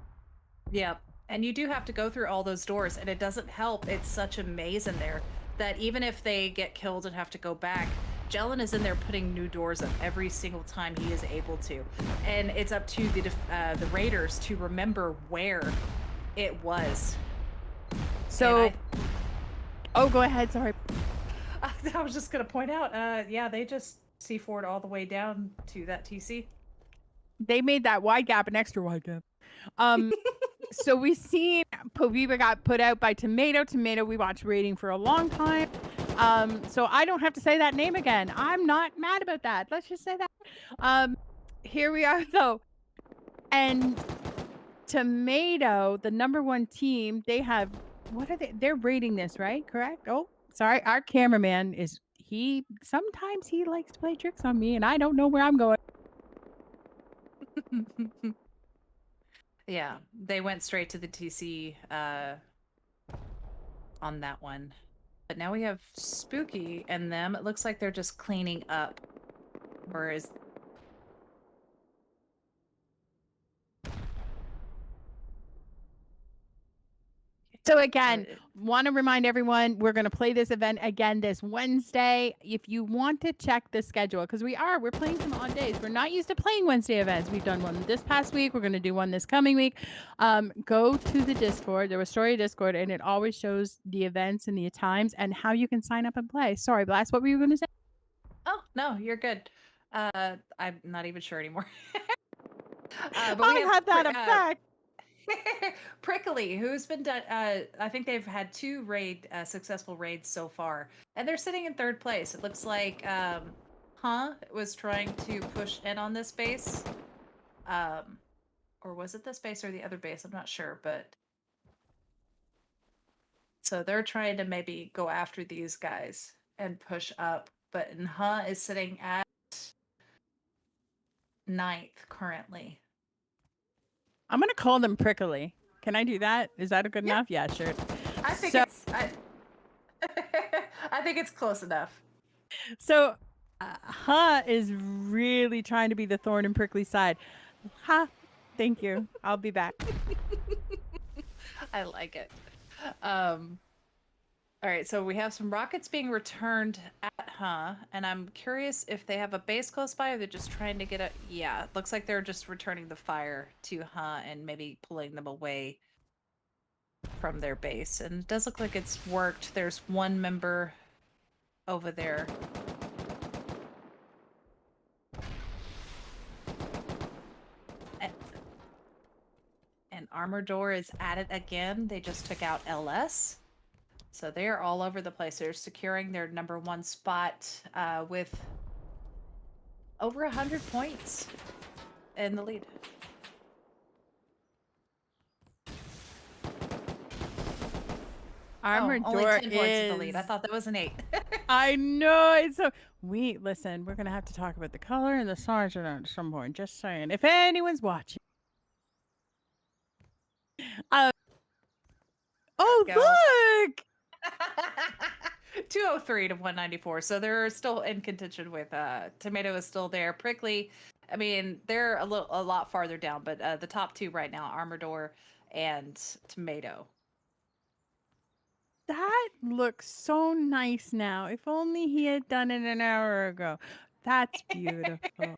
Yeah, and you do have to go through all those doors, and it doesn't help. It's such a maze in there that even if they get killed and have to go back, Jellin is in there putting new doors up every single time he is able to, and it's up to the raiders to remember where it was.
So, oh, go ahead. Sorry.
I was just gonna point out, yeah, they just C4'd all the way down to that TC.
They made that wide gap an extra wide gap. So we seen Poviva got put out by Tomato. Tomato, we watched raiding for a long time. So I don't have to say that name again. I'm not mad about that. Let's just say that. Here we are though. And Tomato, the #1 team, they have, what are they? They're raiding this, right? Correct? Oh, sorry. Our cameraman is, sometimes he likes to play tricks on me and I don't know where I'm going.
Yeah, they went straight to the TC on that one. But now we have Spooky and them. It looks like they're just cleaning up. Or is...
So again, want to remind everyone, we're going to play this event again this Wednesday. If you want to check the schedule, because we're playing some odd days. We're not used to playing Wednesday events. We've done one this past week. We're going to do one this coming week. Go to the Discord, the Rustoria Discord, and it always shows the events and the times and how you can sign up and play. Sorry, Blast, what were you going to say?
Oh, no, you're good. I'm not even sure anymore.
But I have that effect.
Prickly, who's been done, I think they've had 2 successful raids so far, and they're sitting in 3rd place. It looks like was trying to push in on this base, or was it this base or the other base? I'm not sure, but so they're trying to maybe go after these guys and push up, but is sitting at 9th currently.
I'm going to call them Prickly. Can I do that? Is that good enough? Yeah, sure.
I think I think it's close enough.
So, is really trying to be the thorn in Prickly's side. Thank you. I'll be back.
I like it. All right, so we have some rockets being returned at and I'm curious if they have a base close by or they're just trying to get a... Yeah, it looks like they're just returning the fire to and maybe pulling them away from their base. And it does look like it's worked. There's one member over there. And Armor Door is at it again. They just took out LS. So they're all over the place. They're securing their #1 spot with over 100 points in the lead.
Armored Door
only 10 points in the lead. I thought that was an 8.
I know. It's so... listen, we're going to have to talk about the color and the sergeant at some point. Just saying. If anyone's watching. Oh, look!
203 to 194. So they're still in contention with Tomato is still there. Prickly, I mean, they're a lot farther down, but the top 2 right now, Armor Door and Tomato.
That looks so nice now. If only he had done it an hour ago. That's beautiful.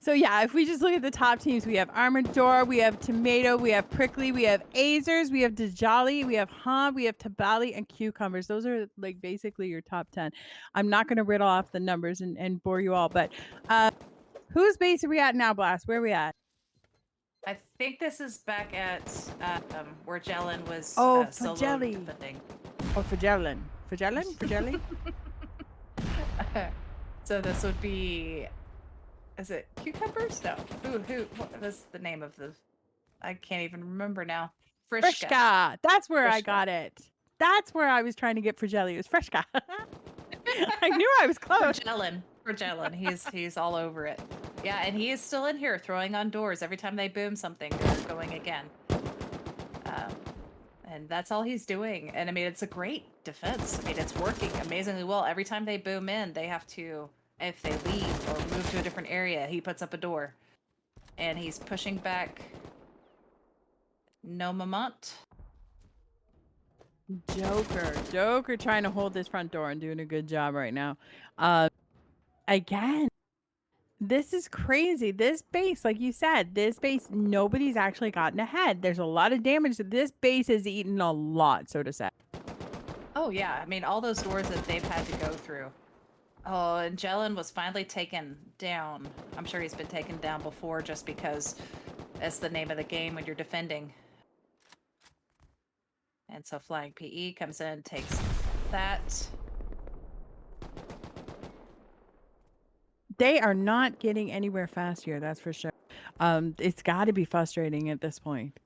So yeah, if we just look at the top teams, we have Armored Door, we have Tomato, we have Prickly, we have Azers, we have Djali, we have we have Tabali, and Cucumbers. Those are like basically your top 10. I'm not going to riddle off the numbers and bore you all, but whose base are we at now, Blast? Where are we at?
I think this is back at where Jellin was
solo
defending.
Oh, for Jellin. For Jelly?
So this would be... Is it Cucumbers? No. What was the name of the... I can't even remember now.
Frishka. That's where I got it. That's where I was trying to get for Jelly. It was Frishka. I knew I was close.
For Jellin. He's all over it. Yeah, and he is still in here throwing on doors. Every time they boom something, they're going again. And that's all he's doing. And I mean, it's a great defense. I mean, it's working amazingly well. Every time they boom in, they have to... If they leave or move to a different area, he puts up a door. And he's pushing back No Moment.
Joker trying to hold this front door and doing a good job right now. Again, this is crazy. This base, like you said, this base, nobody's actually gotten ahead. There's a lot of damage. This base has eaten a lot, so to say.
Oh yeah, I mean all those doors that they've had to go through. Oh, and Jelen was finally taken down. I'm sure he's been taken down before just because that's the name of the game when you're defending. And so Flying PE comes in, takes that.
They are not getting anywhere fast here, that's for sure. It's got to be frustrating at this point,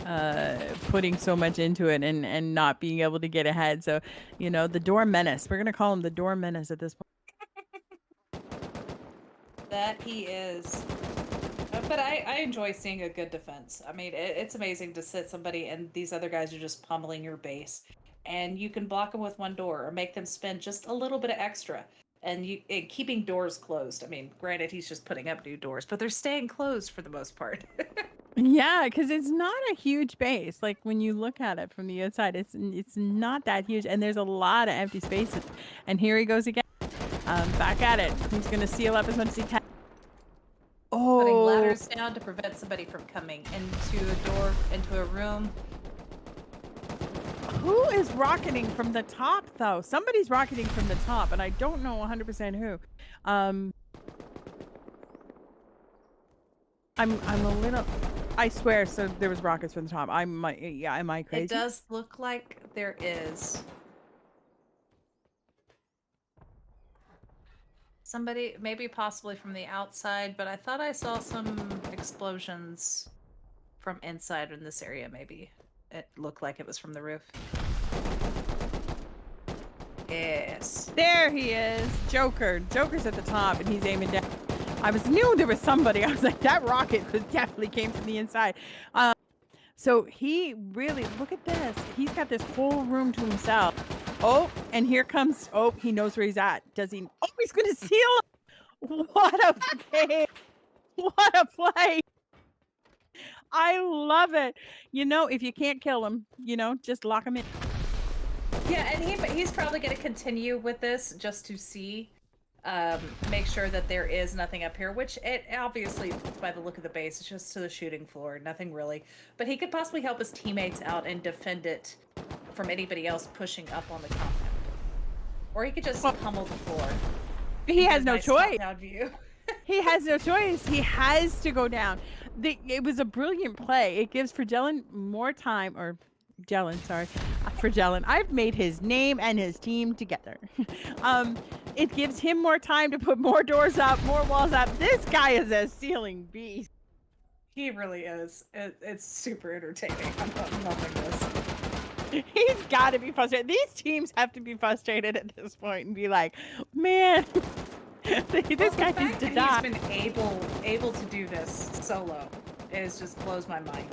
putting so much into it and not being able to get ahead. So, you know, the door menace. We're going to call him the door menace at this point.
That he is. But I enjoy seeing a good defense. I mean, it's amazing to sit somebody and these other guys are just pummeling your base. And you can block them with one door or make them spend just a little bit of extra. And keeping doors closed. I mean, granted, he's just putting up new doors, but they're staying closed for the most part.
Yeah, because it's not a huge base. Like when you look at it from the outside, it's not that huge, and there's a lot of empty spaces. And here he goes again, back at it. He's gonna seal up as much as he can.
Putting
Oh,
ladders down to prevent somebody from coming into a door, into a room.
who is rocketing from the top though? Somebody's rocketing from the top, and I don't know 100% who. I'm a little. I swear, so there was rockets from the top. Am I crazy?
It does look like there is. Somebody, maybe possibly from the outside, but I thought I saw some explosions from inside in this area, maybe. It looked like it was from the roof. Yes.
There he is. Joker's at the top, and he's aiming down. I knew there was somebody. I was like, that rocket definitely came from the inside. So he really, look at this. He's got this whole room to himself. Oh, and here comes, oh, he knows where he's at. Does he? Oh, he's going to seal. What a game. What a play. I love it. You know, if you can't kill him, you know, just lock him in.
Yeah, and he's probably going to continue with this just to see, make sure that there is nothing up here, which it obviously, by the look of the base, it's just to the shooting floor, nothing really. But he could possibly help his teammates out and defend it from anybody else pushing up on the compound. Or he could just pummel the floor.
He has no choice.
View.
He has no choice. He has to go down. It was a brilliant play. It gives for Jelen more time, or Jelen, sorry, for Jelen. I've made his name and his team together. It gives him more time to put more doors up, more walls up. This guy is a ceiling beast.
He really is. It's super entertaining. I'm loving this.
He's got to be frustrated. These teams have to be frustrated at this point and be like, man, this guy needs to die.
He's been able to do this solo. It just blows my mind.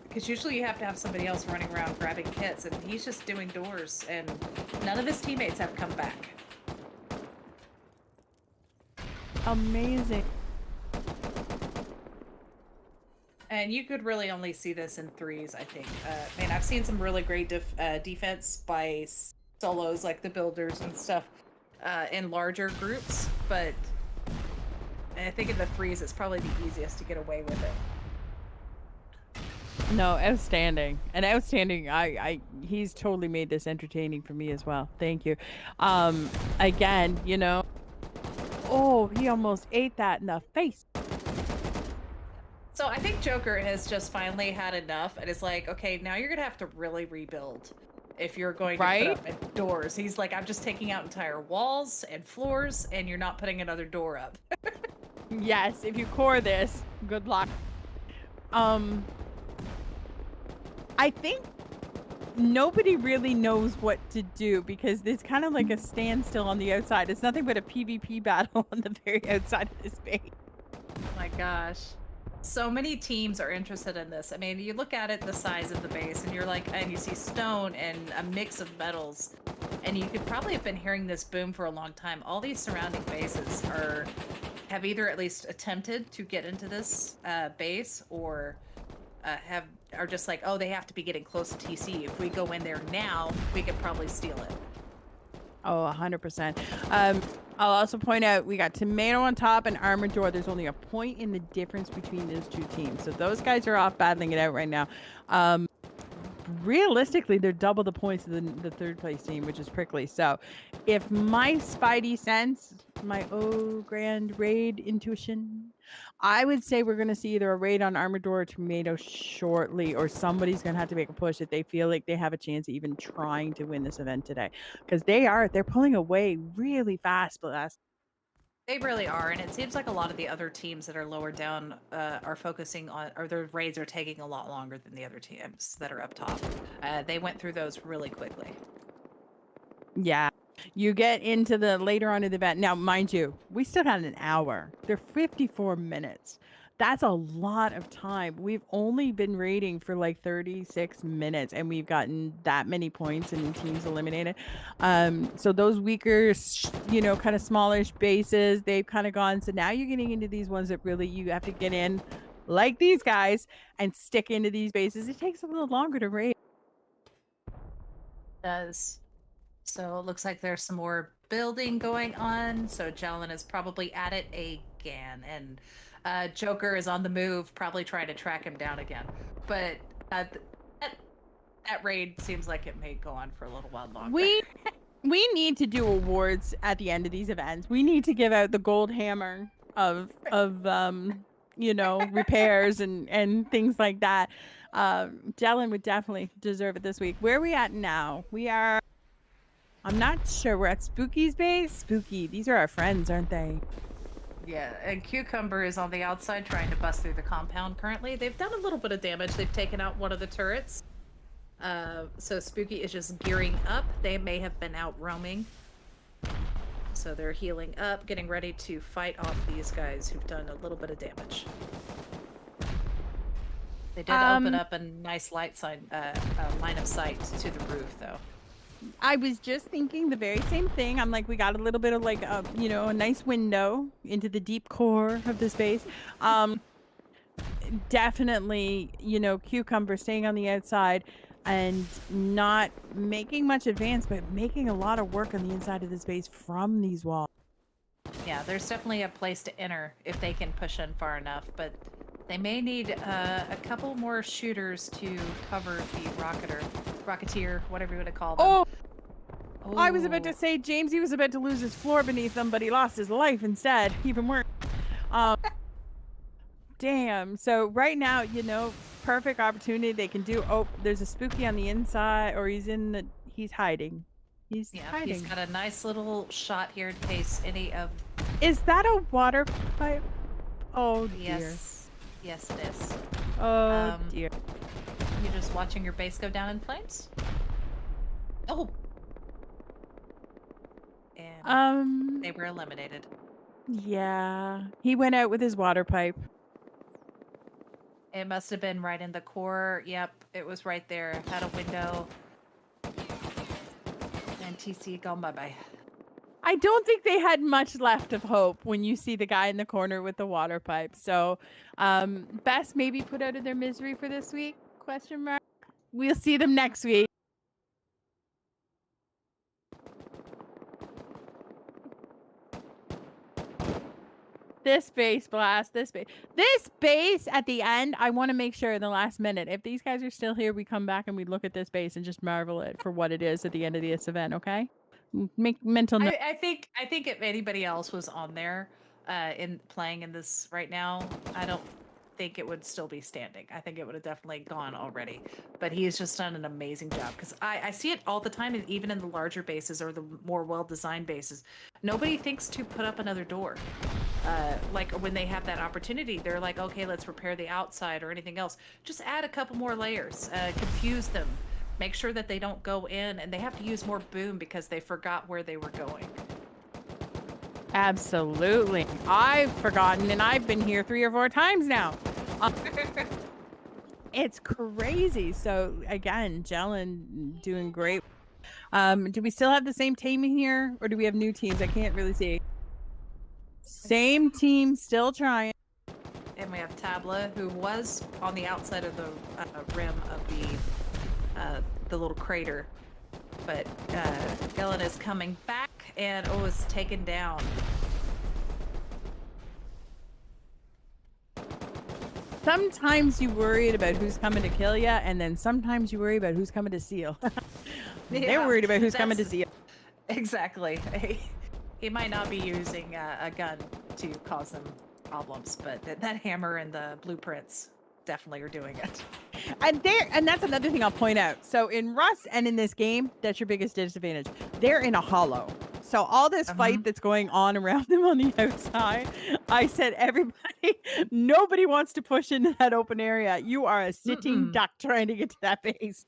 Because usually you have to have somebody else running around grabbing kits, and he's just doing doors, and none of his teammates have come back.
Amazing.
And you could really only see this in threes, I think. Man, I've seen some really great defense by solos, like the builders and stuff, in larger groups, but I think in the threes it's probably the easiest to get away with it.
No, outstanding. And outstanding. He's totally made this entertaining for me as well. Thank you. Again, you know, oh, he almost ate that in the face.
So I think Joker has just finally had enough and is like, okay, now you're gonna have to really rebuild if you're going to put up doors. He's like, I'm just taking out entire walls and floors, and you're not putting another door up.
Yes, if you core this, good luck. I think nobody really knows what to do because there's kind of like a standstill on the outside. It's nothing but a PvP battle on the very outside of this base.
Oh my gosh. So many teams are interested in this. I mean, you look at it, the size of the base, and you're like, and you see stone and a mix of metals, and you could probably have been hearing this boom for a long time. All these surrounding bases have either at least attempted to get into this base, or are just like, oh, they have to be getting close to TC. If we go in there now, we could probably steal it.
Oh, 100%. I'll also point out we got Tomato on top and Armored Door. There's only a point in the difference between those two teams. So those guys are off battling it out right now. Realistically, they're double the points of the third place team, which is Prickly. So if my spidey sense, my grand raid intuition, I would say we're going to see either a raid on Armored Door or Tomato shortly, or somebody's going to have to make a push if they feel like they have a chance of even trying to win this event today. Because they're pulling away really fast.
They really are, and it seems like a lot of the other teams that are lower down are focusing on, or their raids are taking a lot longer than the other teams that are up top. They went through those really quickly.
Yeah. You get into the later on in the event. Now, mind you, we still had an hour. They're 54 minutes. That's a lot of time. We've only been raiding for like 36 minutes and we've gotten that many points and teams eliminated. So those weaker, kind of smallish bases, they've kind of gone. So now you're getting into these ones that really you have to get in like these guys and stick into these bases. It takes a little longer to raid.
It does. So it looks like there's some more building going on. So Jelen is probably at it again. And Joker is on the move, probably trying to track him down again. But that raid seems like it may go on for a little while longer.
We need to do awards at the end of these events. We need to give out the gold hammer of repairs and things like that. Jelen would definitely deserve it this week. Where are we at now? I'm not sure. We're at Spooky's base. Spooky. These are our friends, aren't they?
Yeah, and Cucumber is on the outside trying to bust through the compound currently. They've done a little bit of damage. They've taken out one of the turrets. So Spooky is just gearing up. They may have been out roaming. So they're healing up, getting ready to fight off these guys who've done a little bit of damage. They did open up a nice line of sight to the roof, though.
I was just thinking the very same thing. I'm like, we got a little bit of like, a nice window into the deep core of this base. Definitely, Cucumber staying on the outside and not making much advance, but making a lot of work on the inside of this base from these walls.
Yeah, there's definitely a place to enter if they can push in far enough, but they may need a couple more shooters to cover the Rocketeer, whatever you want to call them.
Oh, I was about to say Jamesy was about to lose his floor beneath him, but he lost his life instead. Even worse. Damn. So right now, perfect opportunity. They can do. Oh, there's a Spooky on the inside, or he's hiding. He's hiding.
He's got a nice little shot here in case any of.
Is that a water pipe? Oh dear.
Yes, it is.
Oh dear.
You're just watching your base go down in flames? Oh! And they were eliminated.
Yeah. He went out with his water pipe.
It must have been right in the core. Yep, it was right there. Had a window. And TC gone bye-bye.
I don't think they had much left of hope when you see the guy in the corner with the water pipe. So, best maybe put out of their misery for this week? ? We'll see them next week. This base, Blast. This base at the end, I want to make sure in the last minute, if these guys are still here, we come back and we look at this base and just marvel it for what it is at the end of this event, okay? Make mental note.
I think if anybody else was on there in playing in this right now, I don't think it would still be standing. I think it would have definitely gone already. But he has just done an amazing job, because I see it all the time, and even in the larger bases or the more well-designed bases. Nobody thinks to put up another door. Like when they have that opportunity, they're like, okay, let's repair the outside or anything else. Just add a couple more layers, confuse them. Make sure that they don't go in, and they have to use more boom because they forgot where they were going.
Absolutely. I've forgotten, and I've been here 3 or 4 times now. It's crazy. So again, Jelen doing great. Do we still have the same team here, or do we have new teams? I can't really see. Same team, still trying.
and we have Tabla, who was on the outside of the rim of the little crater. But Dylan is coming back and is taken down.
Sometimes you worried about who's coming to kill you, and then sometimes you worry about who's coming to seal. They're worried about who's coming to seal.
Exactly. He might not be using a gun to cause them problems, but that hammer and the blueprints definitely are doing it.
And that's another thing I'll point out. So in Rust and in this game, that's your biggest disadvantage. They're in a hollow. So all this fight that's going on around them on the outside, I said, everybody, nobody wants to push into that open area. You are a sitting duck trying to get to that base.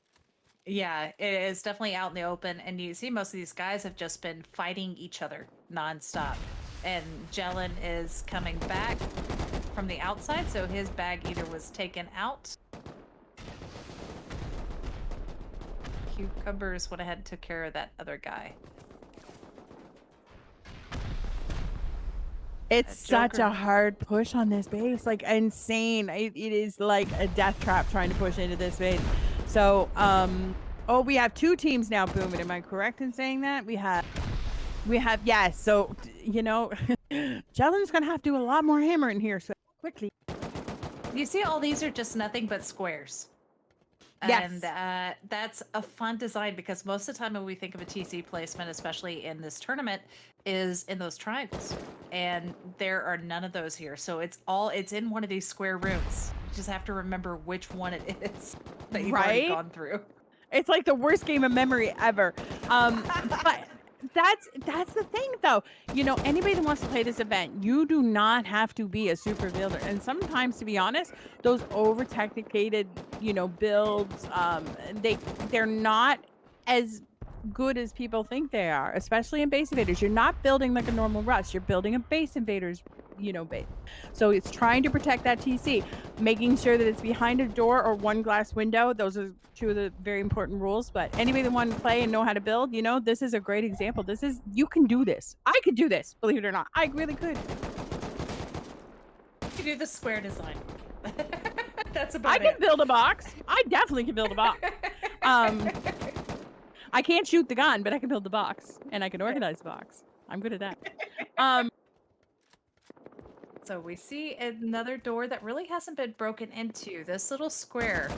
Yeah, it is definitely out in the open. And you see most of these guys have just been fighting each other nonstop. And Jelen is coming back from the outside, so his bag eater was taken out. Cucumbers went ahead and took care of that other guy.
It's such a hard push on this base, like insane. It is like a death trap trying to push into this base. So, we have 2 teams now booming. Am I correct in saying that? We have, yes. So, Jelen's gonna have to do a lot more hammering here. So quickly.
You see, all these are just nothing but squares.
Yes.
And that's a fun design because most of the time when we think of a TC placement, especially in this tournament, is in those triangles. And there are none of those here. So it's in one of these square rooms. You just have to remember which one it is that you've already gone through. It's
like the worst game of memory ever. But that's the thing though. Anybody that wants to play this event, you do not have to be a super builder. And sometimes, to be honest, those over technicated, builds, they're not as good as people think they are, especially in base invaders. You're not building like a normal Rust. You're building a base invaders, base. So it's trying to protect that TC, making sure that it's behind a door or one glass window. Those are 2 of the very important rules. But anybody that wants to play and know how to build, this is a great example. You can do this. I could do this, believe it or not. I really could.
You can do the square design. That's about
I can build a box. I definitely can build a box. I can't shoot the gun, but I can build the box and I can organize the box. I'm good at that.
So we see another door that really hasn't been broken into. This little square.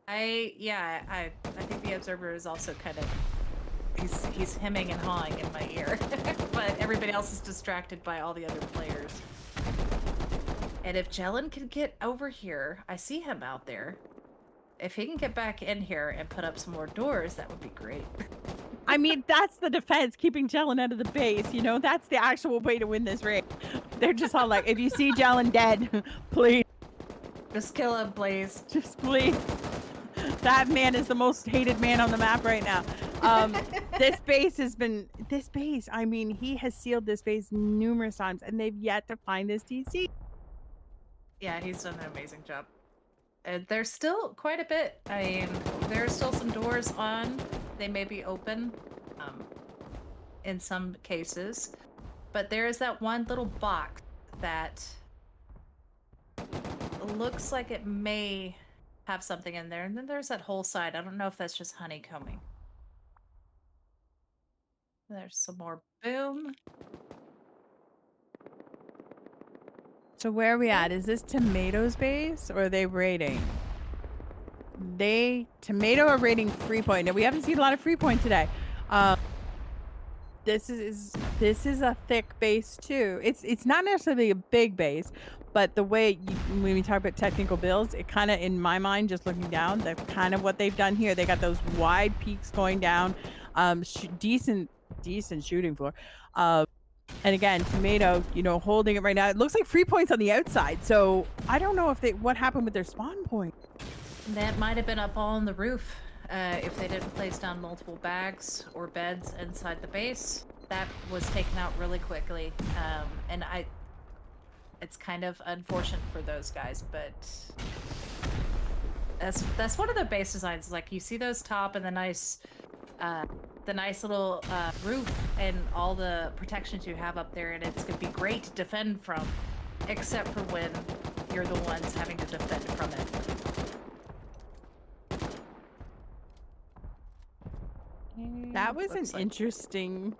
I think the observer is also kind of he's hemming and hawing in my ear. But everybody else is distracted by all the other players. And if Jelen can get over here, I see him out there. If he can get back in here and put up some more doors, that would be great.
I mean, that's the defense, keeping Jelen out of the base. That's the actual way to win this race. They're just all like, if you see Jelen dead, please.
Just kill him, please.
Just please. That man is the most hated man on the map right now. This base, I mean, he has sealed this base numerous times, and they've yet to find this TC.
Yeah, he's done an amazing job. There's still quite a bit. I mean, there's still some doors on. They may be open in some cases. But there is that one little box that looks like it may have something in there. And then there's that whole side. I don't know if that's just honeycombing. There's some more boom.
So where are we at? Is this Tomato's base or are they raiding? Tomato are raiding Freepoint. Now we haven't seen a lot of Freepoint today. This is a thick base too. It's not necessarily a big base, but the way when we talk about technical builds, it kind of, in my mind, just looking down, that's kind of what they've done here. They got those wide peaks going down, decent shooting floor. And again, Tomato, holding it right now. It looks like Freepoint's on the outside. So I don't know what happened with their spawn point.
That might have been up on the roof. If they didn't place down multiple bags or beds inside the base, that was taken out really quickly. And it's kind of unfortunate for those guys, but that's one of the base designs. Like, you see those top and the nice little roof and all the protections you have up there, and it's gonna be great to defend from. except for when you're the ones having to defend from it.
That was an
Looks like
interesting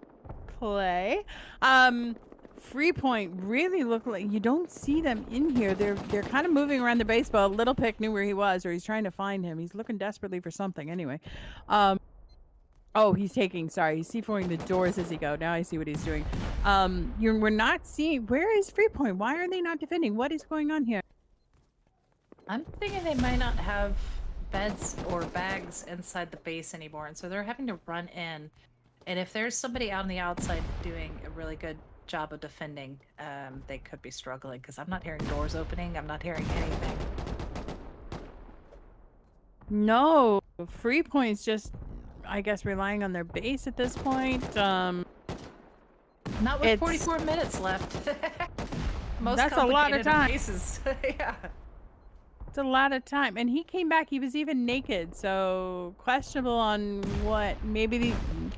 play. Free Point really look like you don't see them in here. They're kind of moving around the baseball. Little Pick knew where he was, or he's trying to find him. He's looking desperately for something. Anyway, oh, he's C4ing the doors as he go. Now I see what he's doing. We're not seeing. Where is Free Point? Why are they not defending? What is going on here?
I'm thinking they might not have beds or bags inside the base anymore, and so they're having to run in. And if there's somebody out on the outside doing a really good job of defending, they could be struggling, because I'm not hearing doors opening. I'm not hearing anything.
No, Free Point's just, I guess, relying on their base at this point.
Not with 44 minutes left.
That's a lot of time.
Bases. Yeah.
It's a lot of time. And he came back, he was even naked, so questionable on what,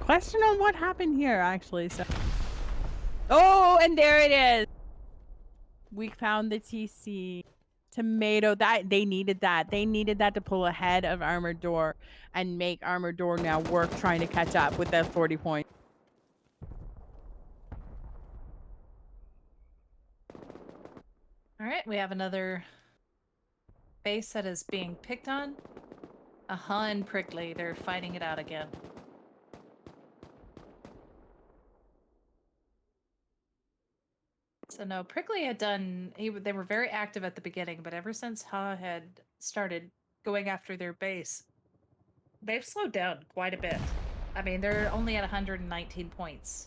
question on what happened here, actually. So, oh, and there it is. We found the TC. Tomato, that they needed that. They needed that to pull ahead of Armored Door and make Armored Door now work trying to catch up with that 40 points.
All right, we have another base that is being picked on. And Prickly, they're fighting it out again. So no, Prickly had done, they were very active at the beginning, but ever since had started going after their base, they've slowed down quite a bit. I mean, they're only at 119 points,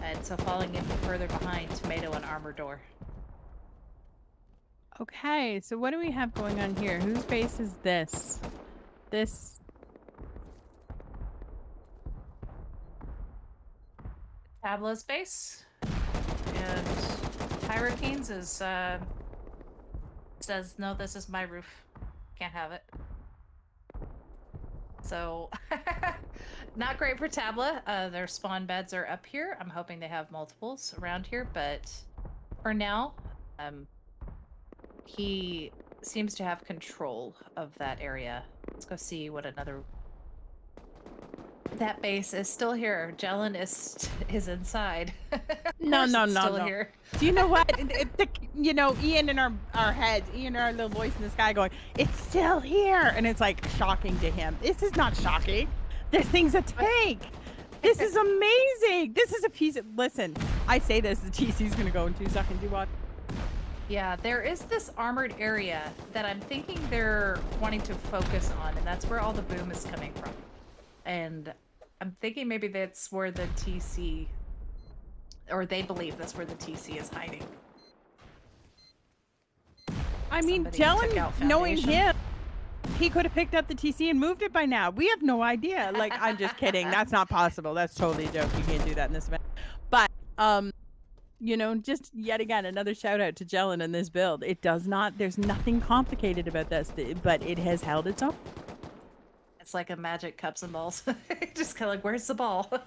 and so falling even further behind Tomato and Armored Door.
Okay, so what do we have going on here? Whose base is this? This...
Tabla's base. And Hurricanes is, says, no, this is my roof. Can't have it. So, not great for Tabla. Their spawn beds are up here. I'm hoping they have multiples around here, but for now, he seems to have control of that area. Let's go see what another... That base is still here. Jelen is inside.
No.
Here.
Do you know what? Ian in our heads, Ian our little voice in the sky going, it's still here. And it's like shocking to him. This is not shocking. There's things to take. This is amazing. This is a piece of, listen, I say this, the TC's going to go in 2 seconds. You watch.
Yeah, there is this armored area that I'm thinking they're wanting to focus on, and that's where all the boom is coming from. And I'm thinking maybe that's where the TC, or they believe that's where the TC is hiding.
I mean, Jelen, knowing him, he could have picked up the TC and moved it by now. We have no idea. Like, I'm just kidding. That's not possible. That's totally a joke. You can't do that in this event. But, just yet again, another shout out to Jelen in this build. It does not, there's nothing complicated about this, but it has held its own.
It's like a magic cups and balls. Just kind of like, where's the ball?
Right?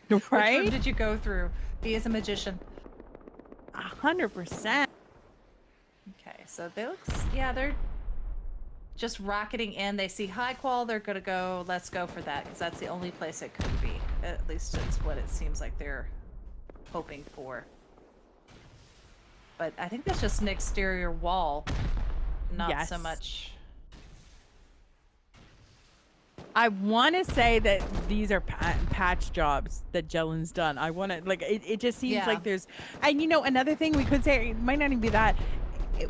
Which room did you go through? He is a magician.
100%.
Okay, so they're just rocketing in. They see high qual, they're gonna go, let's go for that, because that's the only place it could be. At least it's what it seems like they're hoping for. But I think that's just an exterior wall, not so much...
I want to say that these are patch jobs that Jelen's done. I want to, like, it just seems like there's, and another thing we could say, it might not even be that.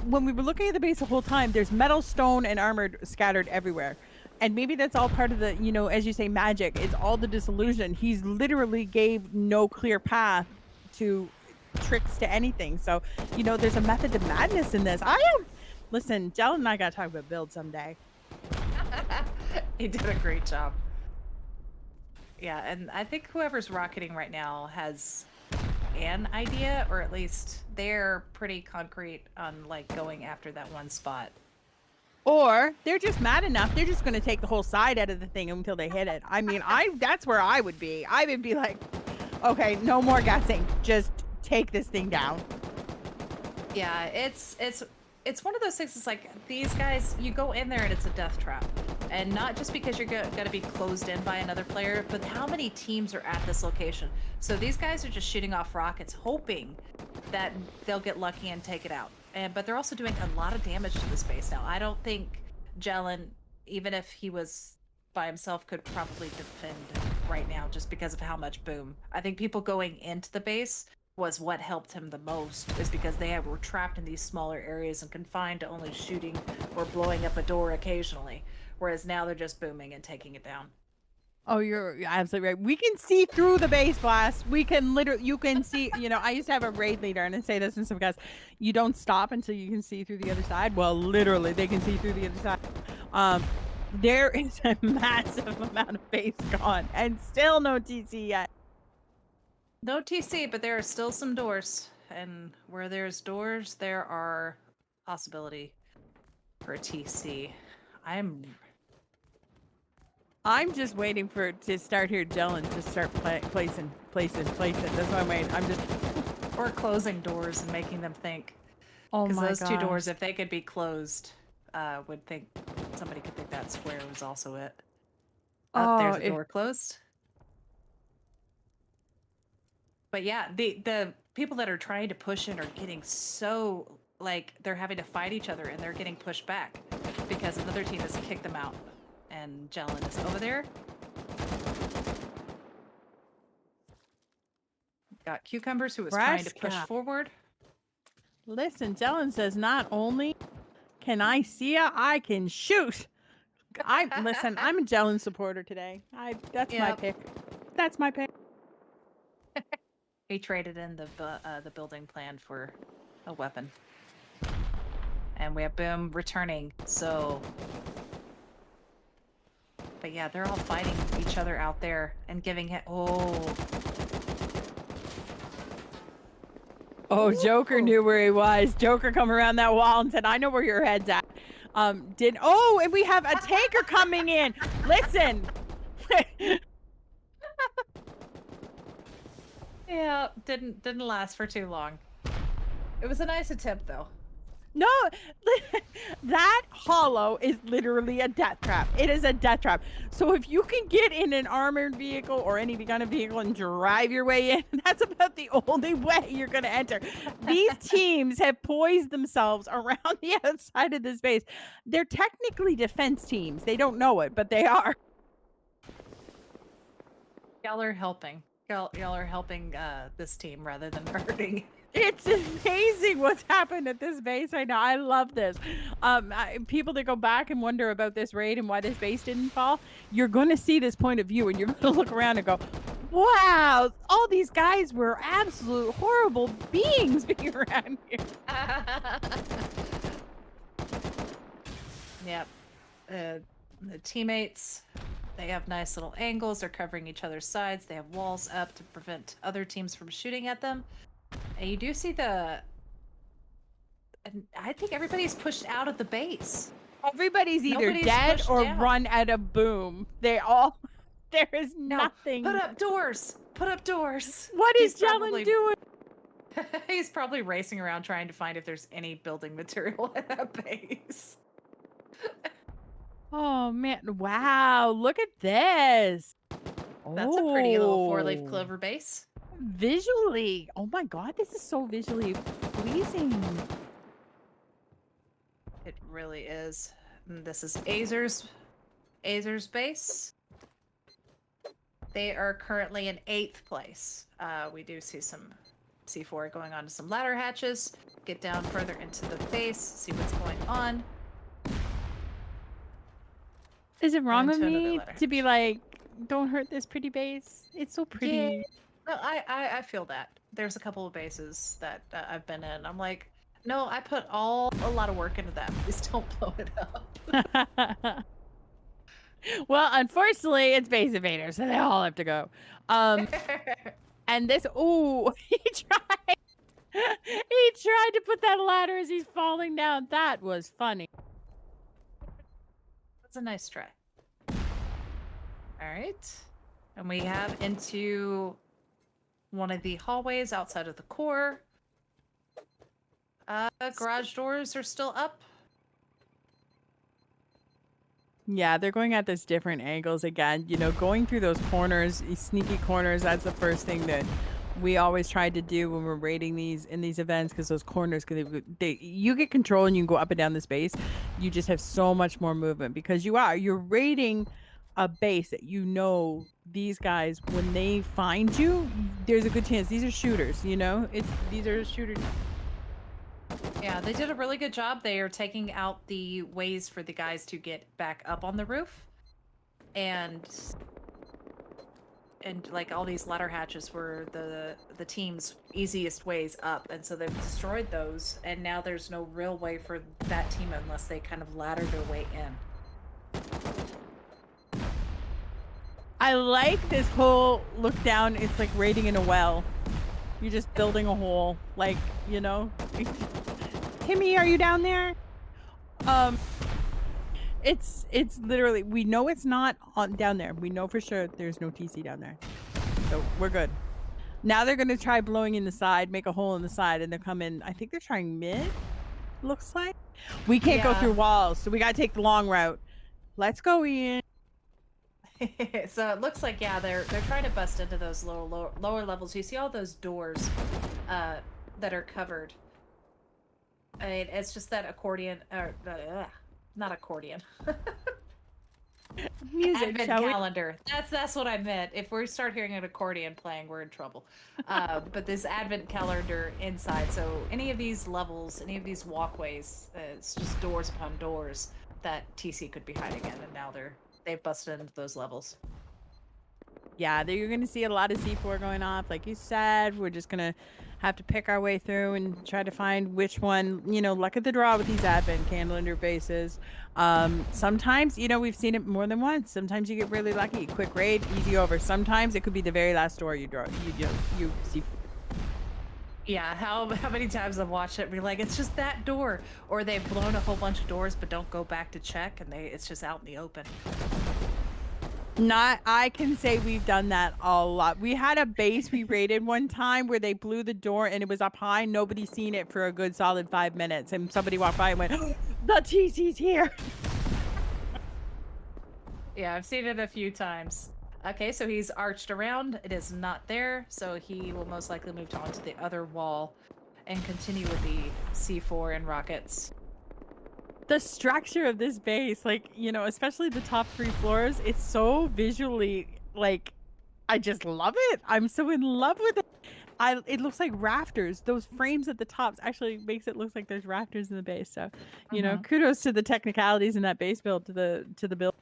When we were looking at the base the whole time, there's metal, stone, and armored scattered everywhere. And maybe that's all part of the, as you say, magic. It's all the disillusion. He's literally gave no clear path to tricks to anything. So, there's a method to madness in this. Listen, Jelen and I got to talk about build someday.
He did a great job. Yeah, and I think whoever's rocketing right now has an idea, or at least they're pretty concrete on going after that one spot.
Or they're just mad enough, they're just going to take the whole side out of the thing until they hit it. I mean, that's where I would be. I would be like, okay, no more guessing. Just take this thing down.
Yeah, it's one of those things. It's like these guys, you go in there and it's a death trap, and not just because you're gonna be closed in by another player, but how many teams are at this location. So these guys are just shooting off rockets, hoping that they'll get lucky and take it out. And but they're also doing a lot of damage to this base now. I don't think Jelen, even if he was by himself, could probably defend right now just because of how much boom. I think people going into the base was what helped him the most, is because they were trapped in these smaller areas and confined to only shooting or blowing up a door occasionally, whereas now they're just booming and taking it down.
Oh, you're absolutely right. We can see through the base blast. We can literally, you can see, I used to have a raid leader, and I say this in some guys, you don't stop until you can see through the other side. Well, literally, they can see through the other side. There is a massive amount of base gone, and still no TC yet.
No TC, but there are still some doors, and where there's doors, there are possibility for a TC.
I'm just waiting for it to start here, Jelen, to start placing. That's why I'm waiting. I'm just...
Or closing doors and making them think.
Oh my
gosh. Because those two doors,
gosh.
if they could be closed, would think somebody could think that square was also it. Oh, there's a door closed. But yeah, the people that are trying to push in are getting so, like, they're having to fight each other and they're getting pushed back because another team has kicked them out. And Jelen is over there. Got Cucumbers, who was trying to push forward.
Listen, Jelen says, not only can I see ya, I can shoot. Listen, I'm a Jelen supporter today. That's my pick. That's my pick.
He traded in the building plan for a weapon. And we have Boom returning, so... But yeah, they're all fighting each other out there and giving it... Oh,
Joker knew where he was. Joker come around that wall and said, I know where your head's at. And we have a taker coming in. Listen.
Yeah, didn't last for too long. It was a nice attempt, though.
No, that hollow is literally a death trap. It is a death trap. So if you can get in an armored vehicle or any kind of vehicle and drive your way in, that's about the only way you're going to enter. These teams have poised themselves around the outside of this base. They're technically defense teams. They don't know it, but they are.
Y'all are helping. Y'all are helping this team rather than hurting.
It's amazing what's happened at this base right now. I love this. People that go back and wonder about this raid and why this base didn't fall, you're going to see this point of view and you're going to look around and go, wow, all these guys were absolute horrible beings being around here.
Yep. The teammates, they have nice little angles. They're covering each other's sides. They have walls up to prevent other teams from shooting at them. And you do see and I think everybody's pushed out of the base.
Everybody's either dead or run at a boom. There is nothing.
Put up doors. Put up doors.
What is Jelen doing?
He's probably racing around trying to find if there's any building material at that base.
Oh, man. Wow. Look at this.
That's a pretty little 4-leaf clover base.
Visually. Oh, my God. This is so visually pleasing.
It really is. And this is Azer's base. They are currently in 8th place. We do see some C4 going on to some ladder hatches. Get down further into the base, see what's going on.
Is it wrong of me to be like, don't hurt this pretty base? It's so pretty.
Yeah. No, I feel that. There's a couple of bases that I've been in. I'm like, no, I put a lot of work into that. Please don't blow it up.
Well, unfortunately, it's Base Invaders, so they all have to go. And this, he tried. He tried to put that ladder as he's falling down. That was funny.
That's a nice try. All right. And we have into one of the hallways outside of the core. Garage doors are still up.
Yeah, they're going at this different angles again. You know, going through those corners, these sneaky corners, that's the first thing that we always tried to do when we're raiding these in these events, because those corners, you get control and you can go up and down the space. You just have so much more movement because you're raiding a base that you know these guys, when they find you, there's a good chance these are shooters, you know? These are shooters.
Yeah, they did a really good job. They are taking out the ways for the guys to get back up on the roof. And like all these ladder hatches were the team's easiest ways up, and so they've destroyed those, and now there's no real way for that team unless they kind of ladder their way in.
I like this whole look down. It's like raiding in a well. You're just building a hole, like, you know. Timmy, are you down there? It's literally, we know it's not down there. We know for sure there's no TC down there. So we're good. Now they're going to try blowing in the side, make a hole in the side, and they'll come in. I think they're trying mid, looks like. We can't go through walls, so we got to take the long route. Let's go, Ian.
So it looks like, yeah, they're trying to bust into those lower levels. You see all those doors that are covered. I mean, it's just that accordion, not accordion.
Music,
Advent calendar. That's what I meant. If we start hearing an accordion playing, we're in trouble. But this Advent calendar inside. So any of these levels, any of these walkways, it's just doors upon doors that TC could be hiding in, and now they've busted into those levels.
Yeah, you're going to see a lot of C4 going off. Like you said, we're just going to have to pick our way through and try to find which one, you know, luck of the draw with these Advent calendar bases. Sometimes, you know, we've seen it more than once. Sometimes you get really lucky. Quick raid, easy over. Sometimes it could be the very last door you draw. You see.
Yeah, how many times I've watched it be like, it's just that door, or they've blown a whole bunch of doors but don't go back to check, and it's just out in the open.
I can say we've done that a lot. We had a base we raided one time where they blew the door and it was up high. Nobody seen it for a good solid 5 minutes, and somebody walked by and went, oh, the TC's here.
Yeah, I've seen it a few times. Okay, so he's arched around. It is not there, so he will most likely move on to the other wall and continue with the C4 and rockets.
The structure of this base, like, you know, especially the top 3 floors, it's so visually, like, I just love it. I'm so in love with it. It looks like rafters. Those frames at the tops actually makes it look like there's rafters in the base. So, you know, kudos to the technicalities in that base build, to the build.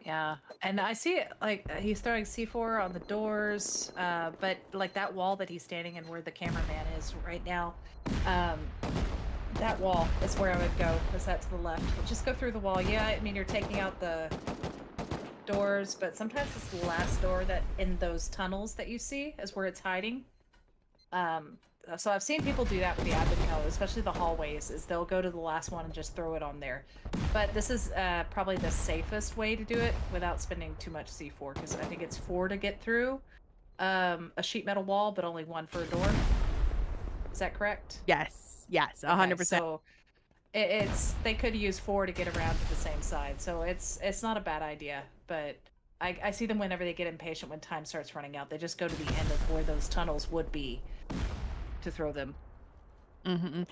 Yeah, and I see it, like, he's throwing C4 on the doors, but like that wall that he's standing in where the cameraman is right now, that wall is where I would go. Is that to the left? Just go through the wall. Yeah, I mean, you're taking out the doors, but sometimes it's the last door that in those tunnels that you see is where it's hiding. So I've seen people do that with the Advent calendar, especially the hallways, is they'll go to the last one and just throw it on there. But this is probably the safest way to do it without spending too much C4, because I think it's 4 to get through a sheet metal wall, but only 1 for a door. Is that correct?
Yes, 100%.
So they could use 4 to get around to the same side, so it's not a bad idea. But I see them whenever they get impatient when time starts running out. They just go to the end of where those tunnels would be to throw them.
And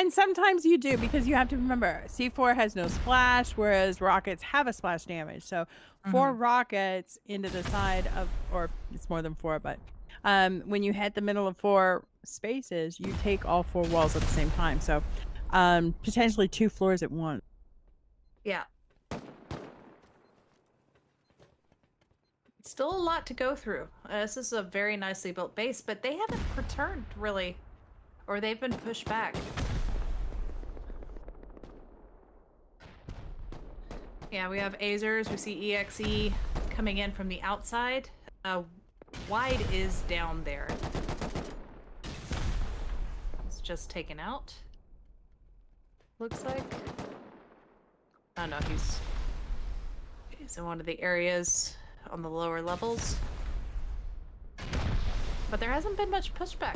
sometimes you do, because you have to remember C4 has no splash, whereas rockets have a splash damage. So 4 rockets into the side of, or it's more than 4, but when you hit the middle of 4 spaces, you take all 4 walls at the same time. So potentially 2 floors at once.
Yeah. Still a lot to go through. This is a very nicely built base, but they haven't returned really, or they've been pushed back. Yeah, we have Azers, we see EXE coming in from the outside. Wide is down there. It's just taken out. Looks like. Oh no, he's in one of the areas on the lower levels. But there hasn't been much pushback.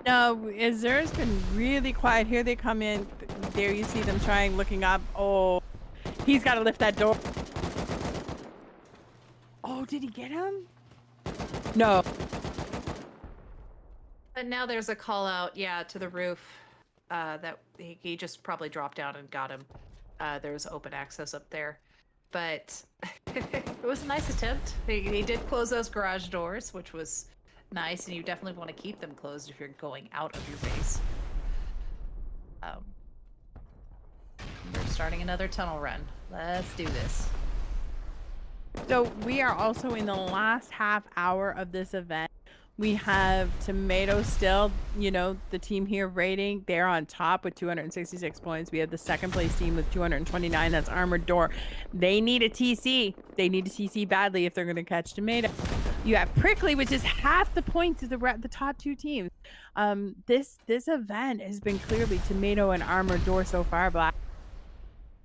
No, Azur's been really quiet. Here they come in. There you see them trying, looking up. Oh, he's got to lift that door. Oh, did he get him? No.
But now there's a call out, yeah, to the roof. That he just probably dropped down and got him. There was open access up there. But it was a nice attempt. He did close those garage doors, which was nice, and you definitely want to keep them closed if you're going out of your base. We're starting another tunnel run. Let's do this.
So we are also in the last half hour of this event. We have Tomato still, you know, the team here rating. They're on top with 266 points. We have the second place team with 229. That's Armored Door. They need a TC. They need a TC badly if they're going to catch Tomato. You have Prickly, which is half the points of the top two teams. This event has been clearly Tomato and Armored Door so far, Black.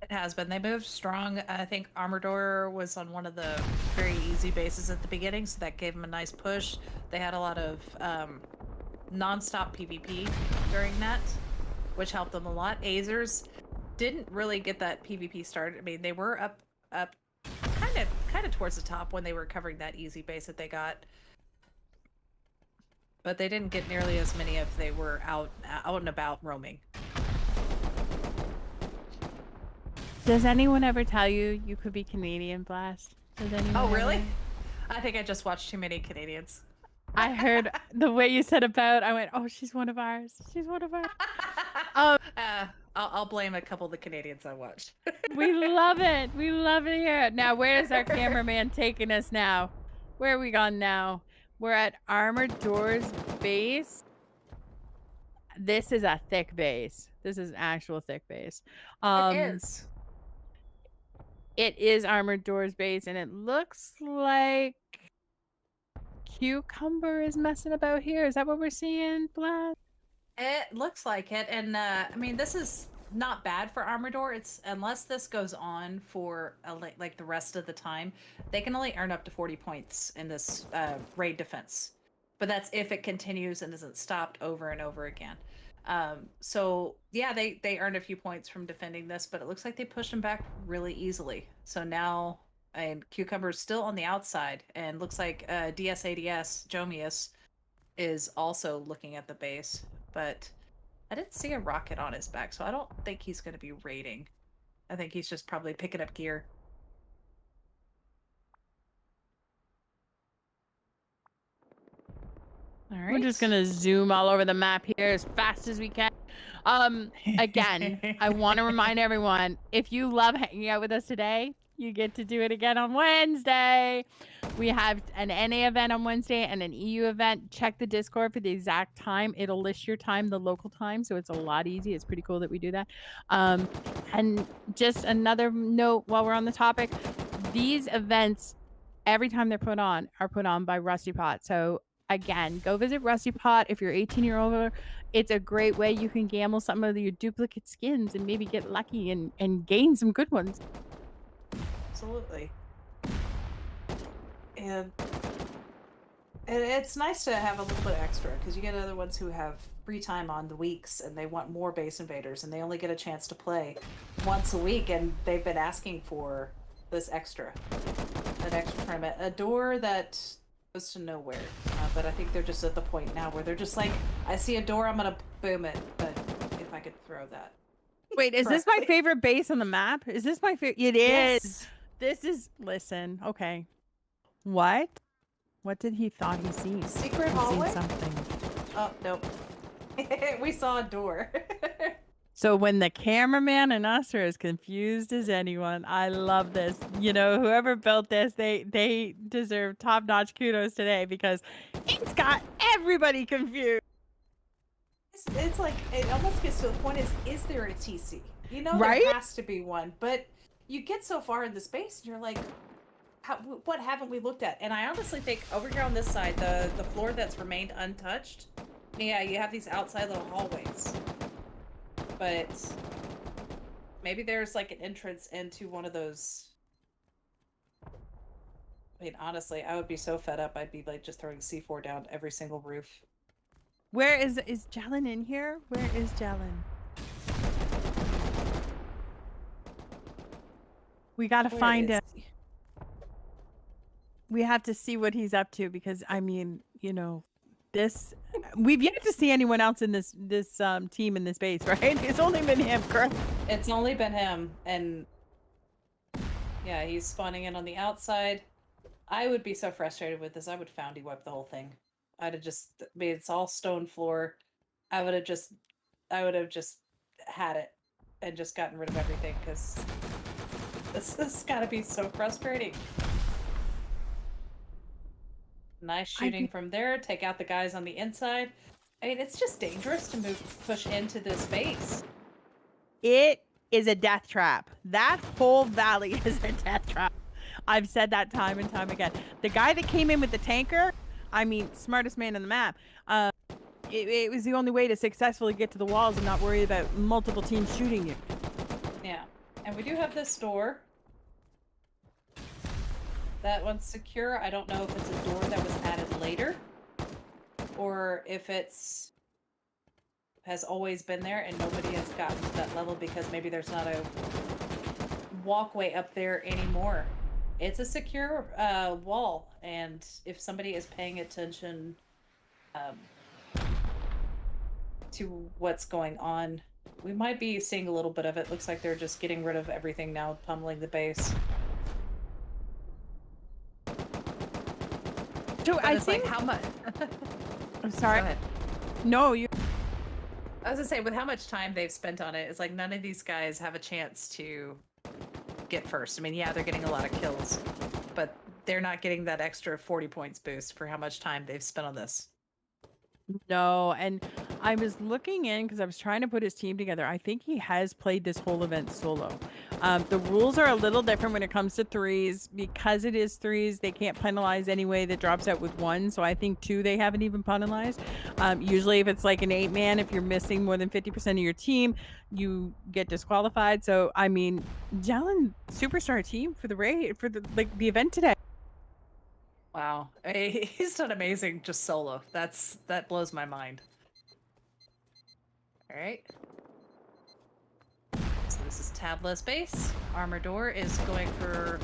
It has been. They moved strong. I think Armoredor was on one of the very easy bases at the beginning, so that gave them a nice push. They had a lot of non-stop PvP during that, which helped them a lot. Azers didn't really get that PvP started. I mean, they were up kind of towards the top when they were covering that easy base that they got. But they didn't get nearly as many if they were out and about roaming.
Does anyone ever tell you you could be Canadian, Blast? Does anyone
Oh, really?
ever?
I think I just watched too many Canadians.
I heard the way you said about. I went, oh, she's one of ours. She's one of ours.
I'll blame a couple of the Canadians I watched.
We love it. We love it here. Now, where is our cameraman taking us now? Where are we gone now? We're at Armored Doors base. This is a thick base. This is an actual thick base.
It is.
It is Armored Doors base, and it looks like Cucumber is messing about here. Is that what we're seeing, Blast?
It looks like it, and I mean, this is not bad for Armoredor. It's unless this goes on for like the rest of the time, they can only earn up to 40 points in this raid defense. But that's if it continues and isn't stopped over and over again. So yeah, they earned a few points from defending this, but it looks like they pushed them back really easily. So now, and Cucumber's still on the outside, and looks like DSADS Jomius is also looking at the base, but I didn't see a rocket on his back, so I don't think he's going to be raiding. I think he's just probably picking up gear. All right.
We're just gonna zoom all over the map here as fast as we can. Again, I want to remind everyone, if you love hanging out with us today, you get to do it again on Wednesday. We have an NA event on Wednesday and an EU event. Check the Discord for the exact time. It'll list your time, the local time, so it's a lot easier. It's pretty cool that we do that. And just another note while we're on the topic, these events, every time they're put on, are put on by Rusty Pot. So again, go visit Rusty Pot if you're 18 years older. It's a great way you can gamble some of your duplicate skins and maybe get lucky and gain some good ones.
Absolutely. And it's nice to have a little bit extra, because you get other ones who have free time on the weeks and they want more base invaders and they only get a chance to play once a week, and they've been asking for this extra, an extra tournament, a door that goes to nowhere. But I think they're just at the point now where they're just like, I see a door, I'm gonna boom it, but if I could throw that.
Wait, is this my favorite base on the map? Is this my favorite? It is.
Yes.
This is, listen, okay. What? What did he thought he seen?
Secret
He
hallway?
seen something.
Oh, nope. We saw a door.
So when the cameraman and us are as confused as anyone, I love this. You know, whoever built this, they deserve top-notch kudos today, because it's got everybody confused.
It's like, it almost gets to the point, is there a TC? You know,
Right?
there has to be one, but you get so far in the space and you're like, what haven't we looked at? And I honestly think over here on this side, the floor that's remained untouched, yeah, you have these outside little hallways. But maybe there's like an entrance into one of those I mean, honestly, I would be so fed up. I'd be like just throwing C4 down every single roof.
Where is Jalen in here? Where is Jalen? We gotta find him. We have to see what he's up to because I mean, you know, this we've yet to see anyone else in this team in this base, right? It's only been him, correct?
It's only been him, and yeah, he's spawning in on the outside. I would be so frustrated with this. I would foundy wipe the whole thing. I'd have just I mean, it's all stone floor. I would have just had it and just gotten rid of everything because this has got to be so frustrating. Nice shooting from there. Take out the guys on the inside. I mean, it's just dangerous to push into this base.
It is a death trap. That whole valley is a death trap. I've said that time and time again. The guy that came in with the tanker, I mean, smartest man on the map. It was the only way to successfully get to the walls and not worry about multiple teams shooting you.
Yeah, and we do have this door. That one's secure. I don't know if it's a door that was added later, or if has always been there and nobody has gotten to that level because maybe there's not a walkway up there anymore. It's a secure wall, and if somebody is paying attention to what's going on, we might be seeing a little bit of it. Looks like they're just getting rid of everything now, pummeling the base.
So I think
like how much?
I'm sorry.
Go ahead.
No, you.
I was gonna say, with how much time they've spent on it, it's like none of these guys have a chance to get first. I mean, yeah, they're getting a lot of kills, but they're not getting that extra 40 points boost for how much time they've spent on this.
No, and I was looking in because I was trying to put his team together. I think he has played this whole event solo. The rules are a little different when it comes to threes. Because it is threes, they can't penalize anyway that drops out with one. So I think two, they haven't even penalized. Usually if it's like an 8-man, if you're missing more than 50% of your team, you get disqualified. So, I mean, Jalen, superstar team for the raid, for the event today.
Wow, he's done amazing just solo. That blows my mind. All right. So this is tabless base. Armor door is going for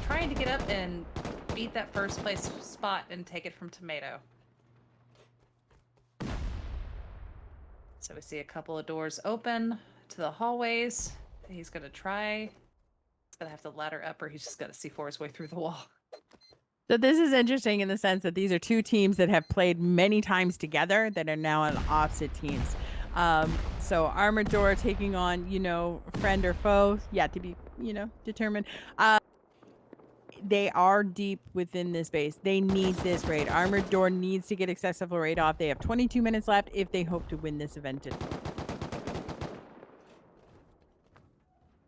trying to get up and beat that first place spot and take it from Tomato. So we see a couple of doors open to the hallways. He's gonna try. He's gonna have to ladder up, or he's just gonna C4 his way through the wall.
So this is interesting in the sense that these are two teams that have played many times together that are now on opposite teams. So Armored Door taking on, you know, friend or foe, yet to be, you know, determined. They are deep within this base. They need this raid. Armored Door needs to get accessible raid off. They have 22 minutes left if they hope to win this event.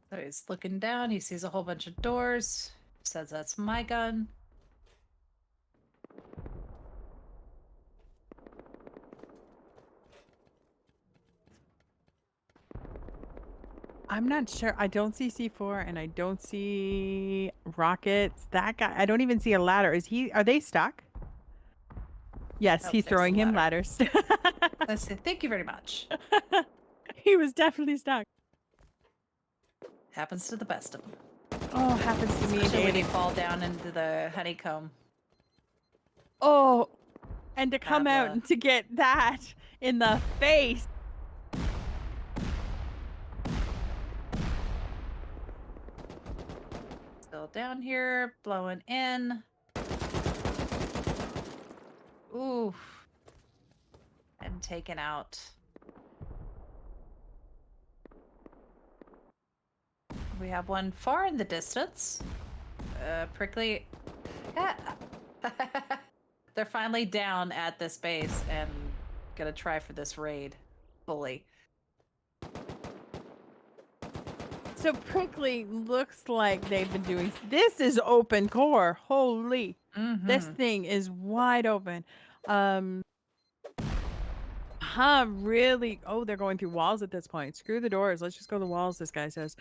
So he's looking down. He sees a whole bunch of doors. Says, "That's my gun."
I'm not sure. I don't see C4 and I don't see rockets. That guy, I don't even see a ladder. Are they stuck? Yes, he's throwing him ladders.
I said, "Thank you very much."
He was definitely stuck.
Happens to the best of them.
Oh, happens to me.
Especially when you fall down into the honeycomb.
Oh, and to come out and to get that in the face.
Still down here, blowing in. Ooh. And taken out. We have one far in the distance. Prickly. They're finally down at this base and gonna try for this raid fully.
So Prickly looks like they've been doing. This is open core. Holy. This thing is wide open. Really? Oh, they're going through walls at this point. Screw the doors. Let's just go to the walls, this guy says.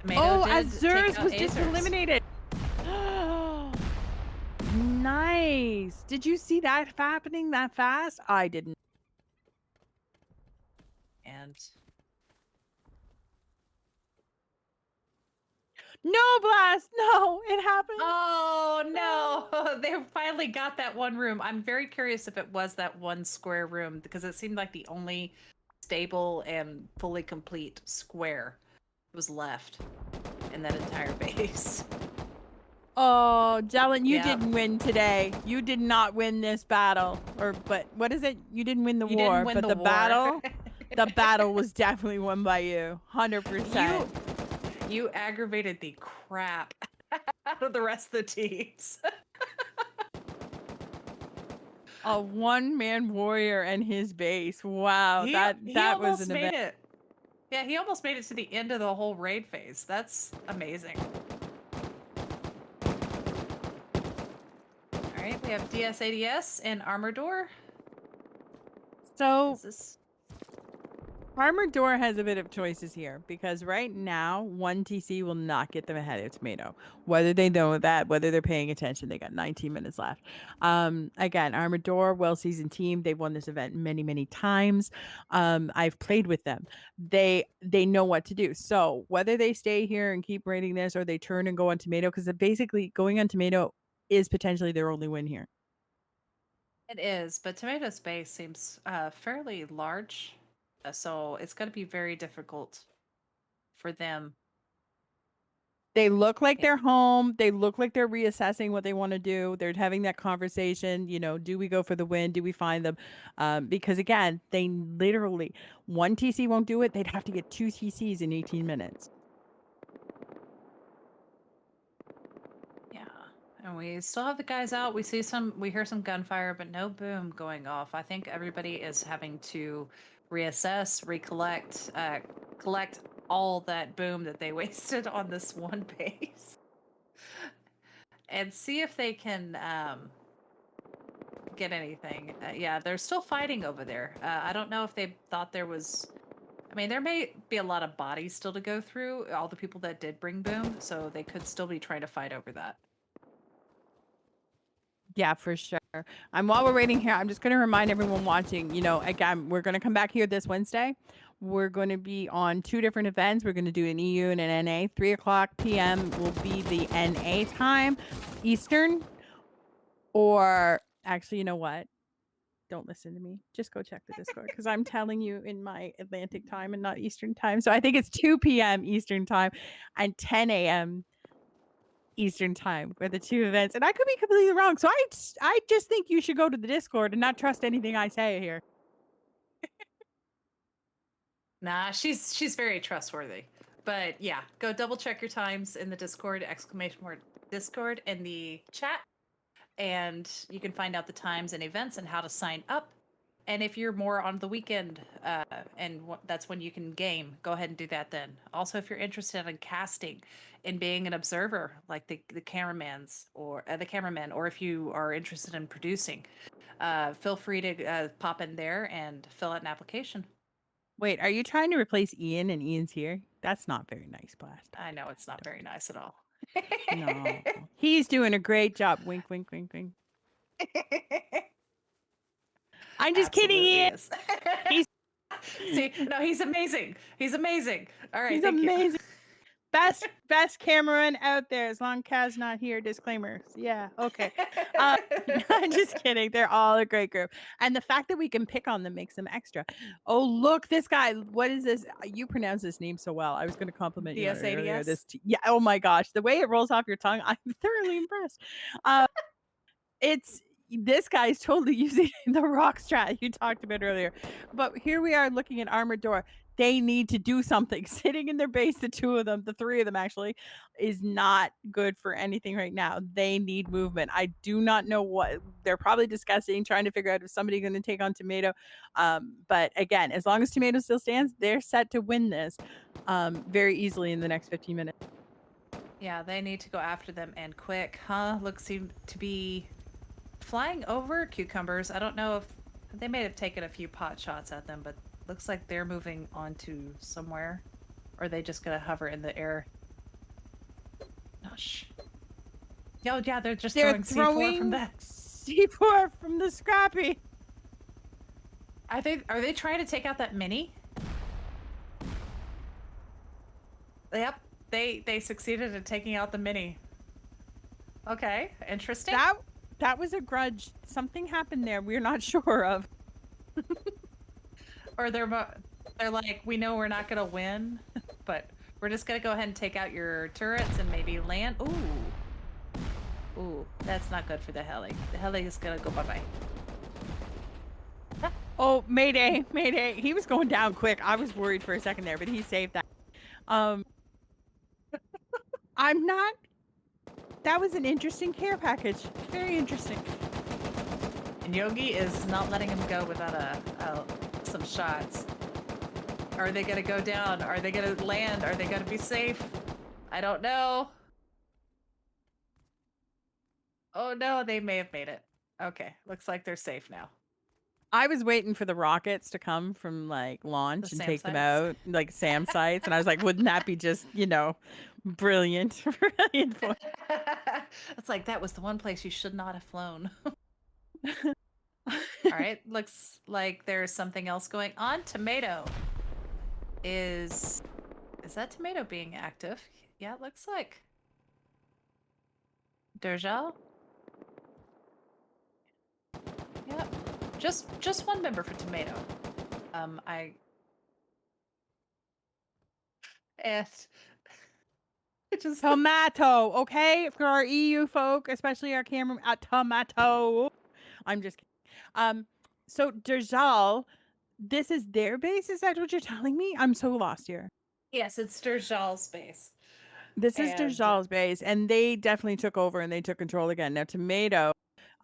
Azur's was just eliminated. Nice. Did you see that happening that fast? I didn't.
And
No, Blast. No, it happened.
oh no, they finally got that one room. I'm very curious if it was that one square room because it seemed like the only stable and fully complete square was left in that entire base.
Oh, Jalen, you
Yeah.
didn't win today. You did not win this battle. But what is it? You didn't win the
You
war,
didn't win
but
the
the
war.
battle was definitely won by you. 100%.
You aggravated the crap out of the rest of the teams.
A one-man warrior and his base. Wow,
He
that was
almost
an
made
event.
it. Yeah, he almost made it to the end of the whole raid phase. That's amazing. All right, we have DS-ADS and Armor Door.
So
Is this...
Armored Door has a bit of choices here because right now, one TC will not get them ahead of Tomato. Whether they know that, whether they're paying attention, they got 19 minutes left. Again, Armored Door, well-seasoned team. They've won this event many, many times. I've played with them. They know what to do. So whether they stay here and keep raiding this or they turn and go on Tomato, because basically going on Tomato is potentially their only win here.
It is, but Tomato's base seems fairly large. So it's going to be very difficult for them.
They look like they're home. They look like they're reassessing what they want to do. They're having that conversation. You know, do we go for the win? Do we find them? Because again, they literally, one TC won't do it. They'd have to get 2 TCs in 18 minutes.
Yeah. And we still have the guys out. We hear some gunfire, but no boom going off. I think everybody is having to reassess, recollect, collect all that boom that they wasted on this one base. And see if they can get anything. Yeah, they're still fighting over there. I don't know if they thought there was... I mean, there may be a lot of bodies still to go through, all the people that did bring boom, so they could still be trying to fight over that.
Yeah, for sure. While we're waiting here, I'm just going to remind everyone watching, you know, again, we're going to come back here this Wednesday. We're going to be on 2 different events. We're going to do an EU and an NA. 3 o'clock p.m. will be the NA time, Eastern. Or actually, you know what? Don't listen to me. Just go check the Discord because I'm telling you in my Atlantic time and not Eastern time. So I think it's 2 p.m. Eastern time and 10 a.m. Eastern time for the 2 events. And I could be completely wrong. So I just think you should go to the Discord and not trust anything I say here.
Nah, she's very trustworthy. But yeah, go double check your times in the Discord, Discord in the chat, and you can find out the times and events and how to sign up. And if you're more on the weekend, that's when you can game, go ahead and do that then. Also, if you're interested in casting and being an observer, like the cameramans or the cameraman, or if you are interested in producing, feel free to pop in there and fill out an application.
Wait, are you trying to replace Ian and Ian's here? That's not very nice, Blast.
I know it's not very nice at all.
No. He's doing a great job. Wink, wink, wink, wink. I'm just kidding, Ian.
He's see, no, he's amazing. He's amazing. All right,
he's
thank
amazing.
you.
Best cameraman out there. As long as Kaz not here, disclaimer. Yeah, okay. I'm just kidding. They're all a great group, and the fact that we can pick on them makes them extra. Oh, look, this guy. What is this? You pronounce this name so well. I was going to compliment you on it earlier. Yeah. Oh my gosh, the way it rolls off your tongue, I'm thoroughly impressed. This guy's totally using the rock strat you talked about earlier. But here we are looking at Armored Door. They need to do something. Sitting in their base, the 2 of them, the 3 of them actually, is not good for anything right now. They need movement. I do not know what they're probably discussing, trying to figure out if somebody's going to take on Tomato. But again, as long as Tomato still stands, they're set to win this very easily in the next 15 minutes.
Yeah, they need to go after them and quick, huh? Seem to be flying over cucumbers. I don't know if they may have taken a few pot shots at them, but looks like they're moving on to somewhere. Or are they just gonna hover in the air? Gosh. Oh yeah, they're just
They're
throwing C4 from
throwing
that.
C4 from the Scrappy.
Are they trying to take out that mini? Yep, they succeeded in taking out the mini. Okay, interesting.
That was a grudge. Something happened there. We're not sure of.
Or they're like, we know we're not gonna win, but we're just gonna go ahead and take out your turrets and maybe land. Ooh, that's not good for the heli. The heli is gonna go bye-bye.
Oh, Mayday, Mayday. He was going down quick. I was worried for a second there, but he saved that. I'm not. That was an interesting care package. Very interesting.
And Yogi is not letting him go without some shots. Are they gonna go down? Are they gonna land? Are they gonna be safe? I don't know. Oh no, they may have made it. Okay, looks like they're safe now.
I was waiting for the rockets to come from like launch and
SAM
take them
sites.
out, like SAM sites, and I was like, wouldn't that be just, brilliant, brilliant point.
It's like that was the one place you should not have flown. All right, looks like there's something else going on. Tomato is that tomato being active? Yeah, it looks like. Derja? Yep. Just one member for tomato. I and it just
Tomato, okay, for our EU folk, especially our camera, tomato. I'm just kidding. So Derjal, this is their base. Is that what you're telling me? I'm so lost here.
yes, it's Derjal's base.
This is
And
Derjal's base, and they definitely took over and they took control again. Now, Tomato,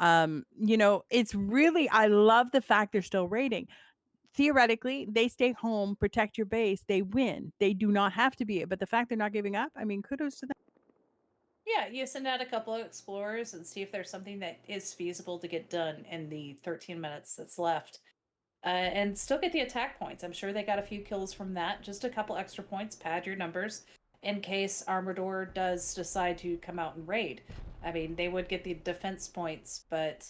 it's really, I love the fact they're still raiding. Theoretically, they stay home, protect your base, they win. They do not have to be it, but the fact they're not giving up, I mean, kudos to them.
yeah, you send out a couple of explorers and see if there's something that is feasible to get done in the 13 minutes that's left. And still get the attack points. I'm sure they got a few kills from that. Just a couple extra points, pad your numbers in case Armador does decide to come out and raid. I mean, they would get the defense points, but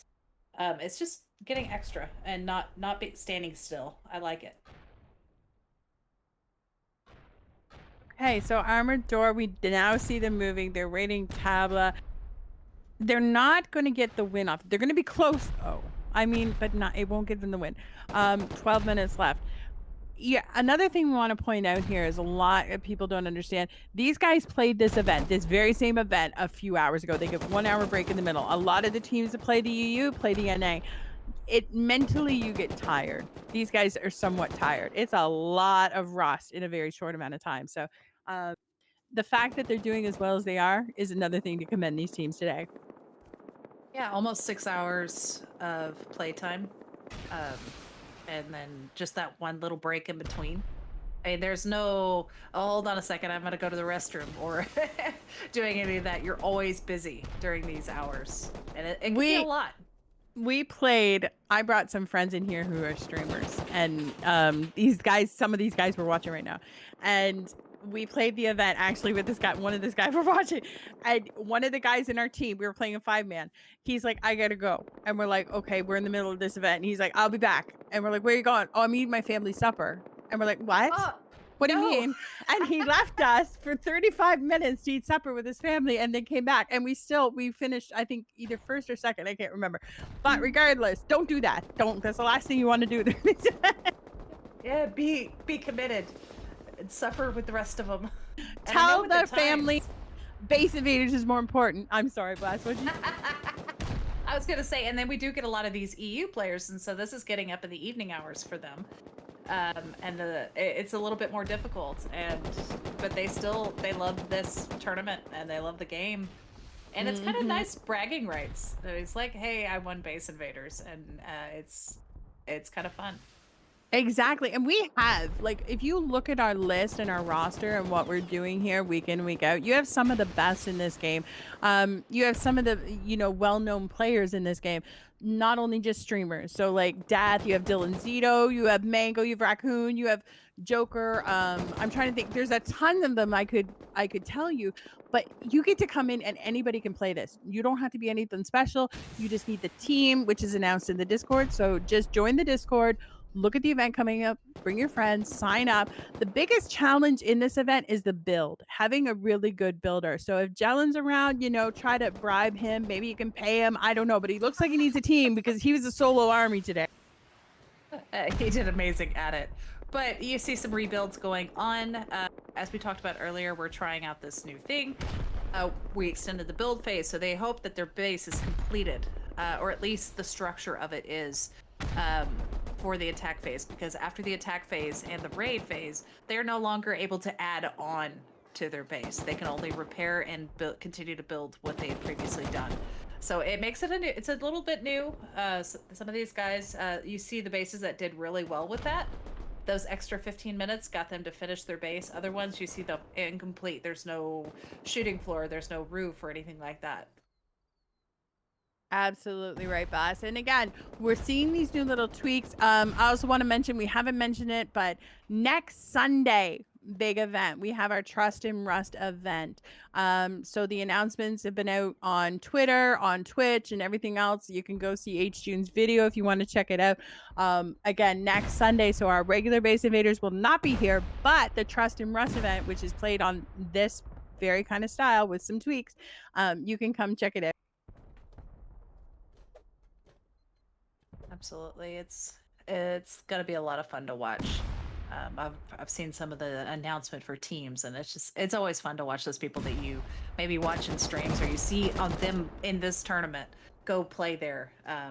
it's just getting extra and not standing still. I like it.
Okay, so Armored Door, we now see them moving. They're raiding Tabla. They're not going to get the win off. They're going to be close, though. I mean, but not. It won't give them the win. 12 minutes left. Yeah, another thing we want to point out here is a lot of people don't understand. These guys played this very same event, a few hours ago. They get 1 hour break in the middle. A lot of the teams that play the EU play the NA. It mentally, you get tired. These guys are somewhat tired. It's a lot of rust in a very short amount of time. So the fact that they're doing as well as they are is another thing to commend these teams today.
Yeah, almost 6 hours of playtime. And then just that one little break in between. I mean, there's no, oh, hold on a second, I'm going to go to the restroom or doing any of that. You're always busy during these hours. And it can be a lot.
We played, I brought some friends in here who are streamers. And some of these guys were watching right now. And we played the event actually with this guy. One of this guy we're watching, and one of the guys in our team, we were playing a 5-man. He's like, I gotta go, and we're like, okay, we're in the middle of this event, and he's like, I'll be back, and we're like, where are you going? Oh, I'm eating my family supper, and we're like, what? What do you mean? And he left us for 35 minutes to eat supper with his family, and then came back, and we finished, I think either first or second, I can't remember, but regardless, don't do that. That's the last thing you want to do.
Yeah, be committed. And suffer with the rest of them.
Tell their family Base Invaders is more important. I'm sorry, Blast. What'd you...
I was gonna say, and then we do get a lot of these EU players, and so this is getting up in the evening hours for them. And it's a little bit more difficult, but they love this tournament and they love the game, and it's kind of nice bragging rights. It's like, hey, I won Base Invaders, and it's kind of fun.
Exactly. And we have, like, if you look at our list and our roster and what we're doing here week in, week out, you have some of the best in this game. You have some of the, well-known players in this game, not only just streamers. So like Dath, you have Dylan Zito, you have Mango, you have Raccoon, you have Joker. I'm trying to think. There's a ton of them I could tell you, but you get to come in and anybody can play this. You don't have to be anything special. You just need the team, which is announced in the Discord. So just join the Discord, look at the event coming up, bring your friends, sign up. The biggest challenge in this event is the build, having a really good builder. So if Jellen's around, try to bribe him. Maybe you can pay him. I don't know, but he looks like he needs a team because he was a solo army today.
He did amazing at it. But you see some rebuilds going on. As we talked about earlier, we're trying out this new thing. We extended the build phase, so they hope that their base is completed, or at least the structure of it is. For the attack phase, because after the attack phase and the raid phase, they're no longer able to add on to their base. They can only repair and continue to build what they had previously done. So it makes it it's a little bit new. Some of these guys, you see the bases that did really well with that. Those extra 15 minutes got them to finish their base. Other ones, you see the incomplete. There's no shooting floor, there's no roof or anything like that.
Absolutely right, boss. And again, we're seeing these new little tweaks. I also want to mention, we haven't mentioned it, but next Sunday, big event. We have our Trust in Rust event. So the announcements have been out on Twitter, on Twitch, and everything else. You can go see H June's video if you want to check it out. Again, next Sunday. So our regular base invaders will not be here, but the Trust in Rust event, which is played on this very kind of style with some tweaks, you can come check it out.
Absolutely, it's gonna be a lot of fun to watch. I've seen some of the announcement for teams, and it's always fun to watch those people that you maybe watch in streams or you see on them in this tournament go play there.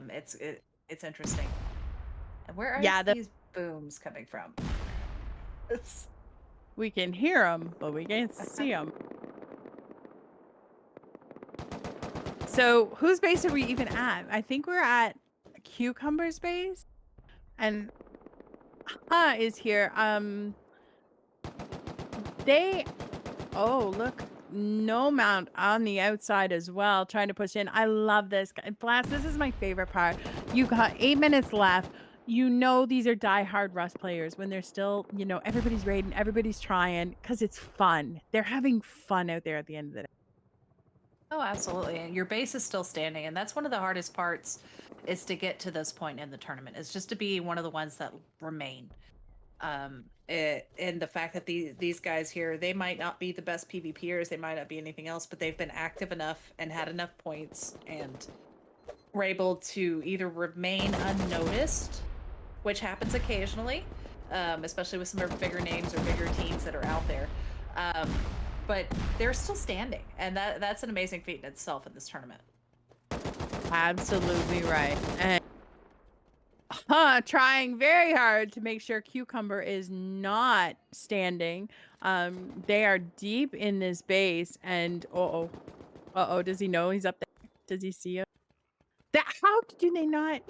It's interesting. And where are these booms coming from?
We can hear them, but we can't see them. So whose base are we even at? I think we're at Cucumber's base, and is here. Look, no mount on the outside as well, trying to push in. I love this. Blast, this is my favorite part. You got 8 minutes left. These are diehard Rust players when they're still, everybody's raiding, everybody's trying, because it's fun. They're having fun out there at the end of the day.
Oh, absolutely. And your base is still standing, and that's one of the hardest parts, is to get to this point in the tournament. Is just to be one of the ones that remain. And the fact that these guys here, they might not be the best PvPers, they might not be anything else, but they've been active enough and had enough points and were able to either remain unnoticed, which happens occasionally, especially with some of bigger names or bigger teams that are out there. But they're still standing, and that's an amazing feat in itself in this tournament.
Absolutely right. And trying very hard to make sure Cucumber is not standing. They are deep in this base, and does he know he's up there? Does he see him? How do they not?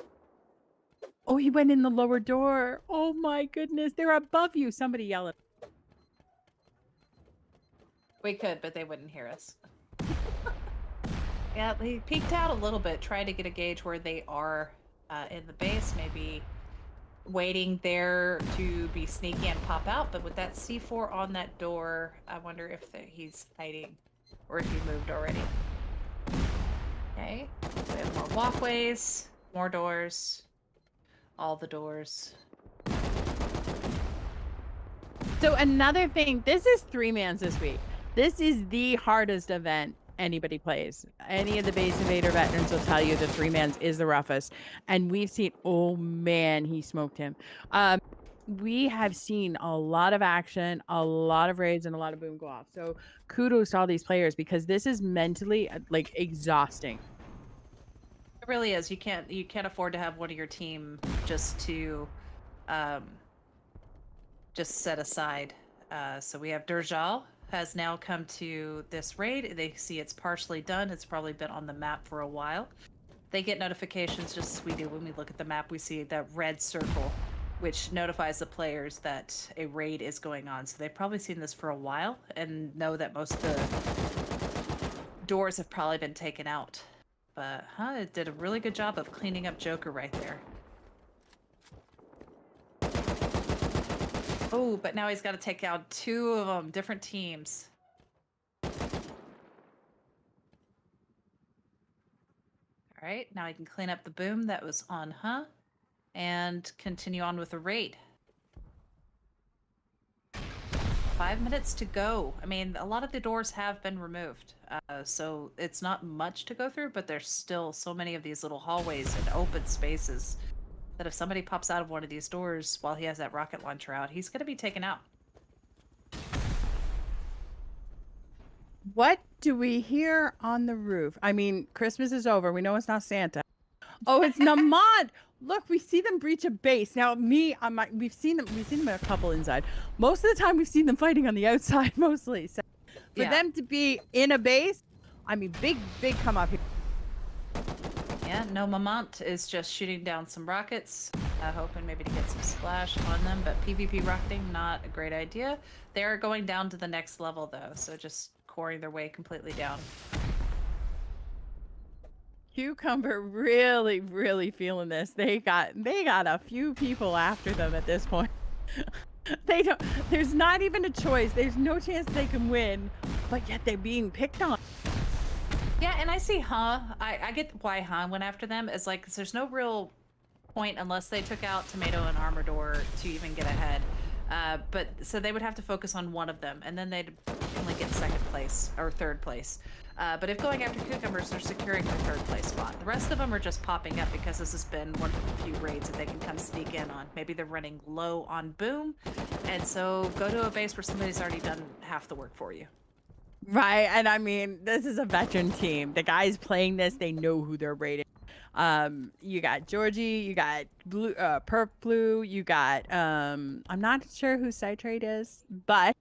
Oh, he went in the lower door. Oh my goodness, they're above you. Somebody yell at.
We could, but they wouldn't hear us. Yeah, they peeked out a little bit, trying to get a gauge where they are in the base, maybe waiting there to be sneaky and pop out. But with that C4 on that door, I wonder if he's hiding or if he moved already. Okay, so we have more walkways, more doors, all the doors.
So another thing, this is 3-mans this week. This is the hardest event anybody plays. Any of the base invader veterans will tell you the 3-mans is the roughest. And we've seen, oh man, he smoked him. We have seen a lot of action, a lot of raids, and a lot of boom go off. So kudos to all these players, because this is mentally like exhausting.
It really is. You can't afford to have one of your team just to just set aside. So we have Durjal has now come to this raid. They see it's partially done. It's probably been on the map for a while. They get notifications just as we do when we look at the map. We see that red circle which notifies the players that a raid is going on. So they've probably seen this for a while and know that most of the doors have probably been taken out. But it did a really good job of cleaning up Joker right there. Oh, but now he's got to take out 2 of them, different teams. All right, now he can clean up the boom that was on and continue on with the raid. 5 minutes to go. I mean, a lot of the doors have been removed, so it's not much to go through, but there's still so many of these little hallways and open spaces that if somebody pops out of one of these doors while he has that rocket launcher out, he's going to be taken out.
What do we hear on the roof? I mean, Christmas is over. We know it's not Santa. Oh, it's Namad. Look, we see them breach a base. Now, we've seen them a couple inside. Most of the time, we've seen them fighting on the outside mostly. So for them to be in a base, I mean, big come up here.
Yeah, no, Mamant is just shooting down some rockets, hoping maybe to get some splash on them, but PvP rocketing, not a great idea. They are going down to the next level, though, so just coring their way completely down.
Cucumber really feeling this. They got a few people after them at this point. There's not even a choice. There's no chance they can win, but yet they're being picked on.
Yeah, and I see I get why went after them. It's like, 'cause there's no real point unless they took out Tomato and Armador to even get ahead. But so they would have to focus on one of them, and then they'd only get 2nd place or 3rd place. But if going after Cucumbers, they're securing their 3rd place spot. The rest of them are just popping up because this has been one of the few raids that they can come sneak in on. Maybe they're running low on boom, and so go to a base where somebody's already done half the work for you.
Right, and I mean, this is a veteran team. The guys playing this, they know who they're raiding. You got Georgie, you got Blue, Perp Blue, you got I'm not sure who Citrate is, but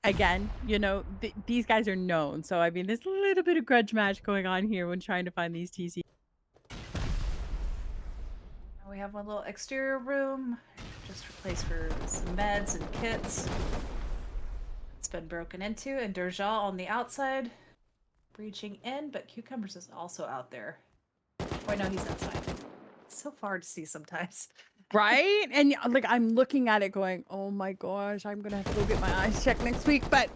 again, you know, these guys are known. So I mean, there's a little bit of grudge match going on here when trying to find these TC.
Now we have one little exterior room, just for place for some meds and kits. It's been broken into, and Durjal on the outside, breaching in, but Cucumbers is also out there. Oh, no, he's outside. It's so far to see sometimes.
Right? And like, I'm looking at it going, oh my gosh, I'm going to have to go get my eyes checked next week. But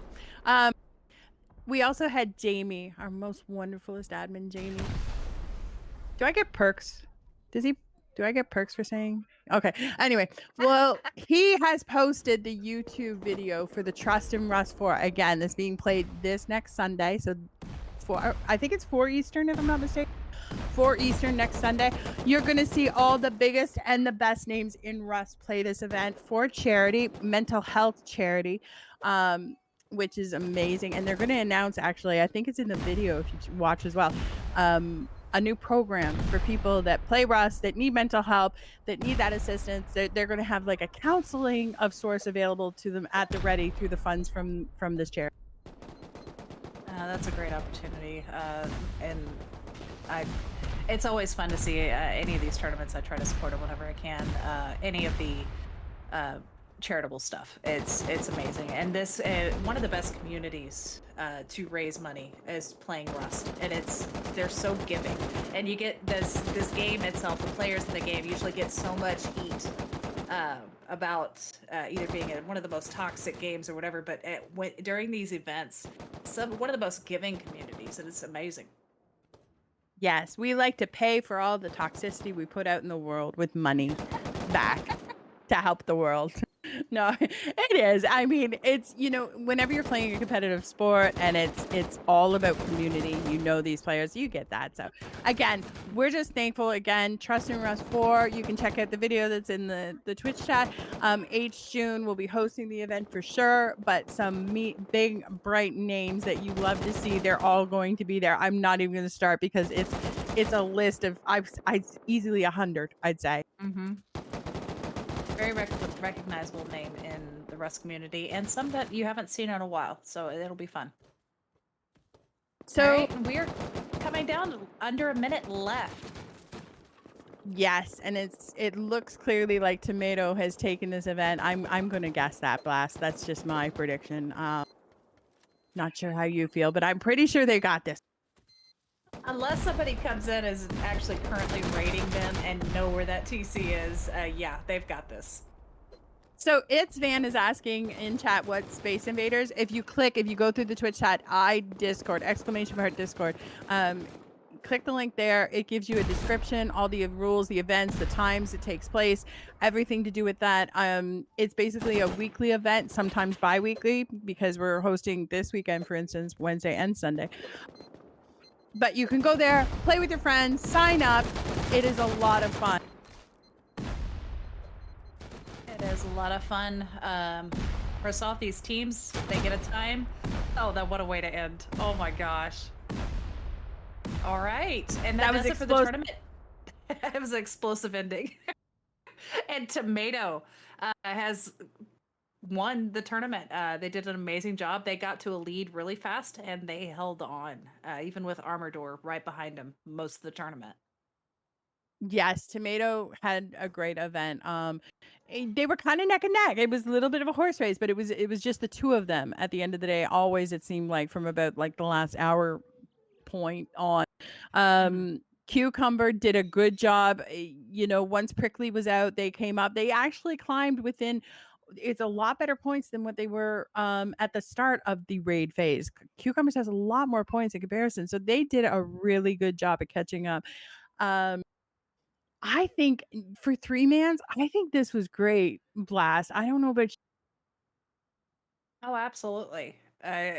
we also had Jamie, our most wonderfulest admin, Jamie. Do I get perks? Do I get perks for saying? Okay. Anyway, well, he has posted the YouTube video for the Trust in Rust 4. Again, this being played this next Sunday. So I think it's 4 Eastern, if I'm not mistaken. 4 Eastern next Sunday. You're going to see all the biggest and the best names in Rust play this event for charity, mental health charity, which is amazing. And they're going to announce, actually, I think it's in the video if you watch as well, a new program for people that play Rust, that need mental help, that need that assistance. They're going to have like a counseling of sorts available to them at the ready through the funds from this charity.
That's a great opportunity. And it's always fun to see any of these tournaments. I try to support them whenever I can. Any of the charitable stuff. It's amazing. And this one of the best communities to raise money is playing Rust, and they're so giving. And you get this game itself. The players in the game usually get so much heat about either being one of the most toxic games or whatever. But during these events, one of the most giving communities, and it's amazing.
Yes, we like to pay for all the toxicity we put out in the world with money back to help the world. No, it is. I mean, it's, you know, whenever you're playing a competitive sport and it's all about community, you know these players, you get that. So again, we're just thankful. Again, Trust in Rust 4, you can check out the video that's in the Twitch chat. June will be hosting the event for sure, but some big bright names that you love to see, they're all going to be there. I'm not even going to start because it's a list of I'd easily 100, I'd say.
Mm-hmm. Very recognizable name in the Rust community, and some that you haven't seen in a while, so it'll be fun. So we're coming down to under a minute left.
Yes, and it looks clearly like Tomato has taken this event. I'm gonna guess that, Blast. That's just my prediction. Not sure how you feel, but I'm pretty sure they got this.
Unless somebody comes in is actually currently rating them and know where that TC is, yeah, they've got this.
So It's Van is asking in chat what Space Invaders. If you go through the Twitch chat, Discord, exclamation mark Discord. Click the link there. It gives you a description, all the rules, the events, the times it takes place, everything to do with that. It's basically a weekly event, sometimes bi-weekly, because we're hosting this weekend, for instance, Wednesday and Sunday. But you can go there, play with your friends, sign up. It is a lot of fun.
It is a lot of fun. First off, these teams, they get a time. Oh, what a way to end. Oh my gosh. All right. And that does it for the tournament. It was an explosive ending. And Tomato has won the tournament. They did an amazing job. They got to a lead really fast and they held on, even with Armor Door right behind them most of the tournament.
Yes, Tomato had a great event. They were kind of neck and neck. It was a little bit of a horse race, but it was just the two of them at the end of the day. Always, it seemed like from about like the last hour point on. Cucumber did a good job. Once Prickly was out, they came up. They actually climbed within. It's a lot better points than what they were at the start of the raid phase. Cucumbers has a lot more points in comparison, so they did a really good job of catching up. I think for 3-mans, I think this was great, Blast. I don't know about you.
Oh, absolutely.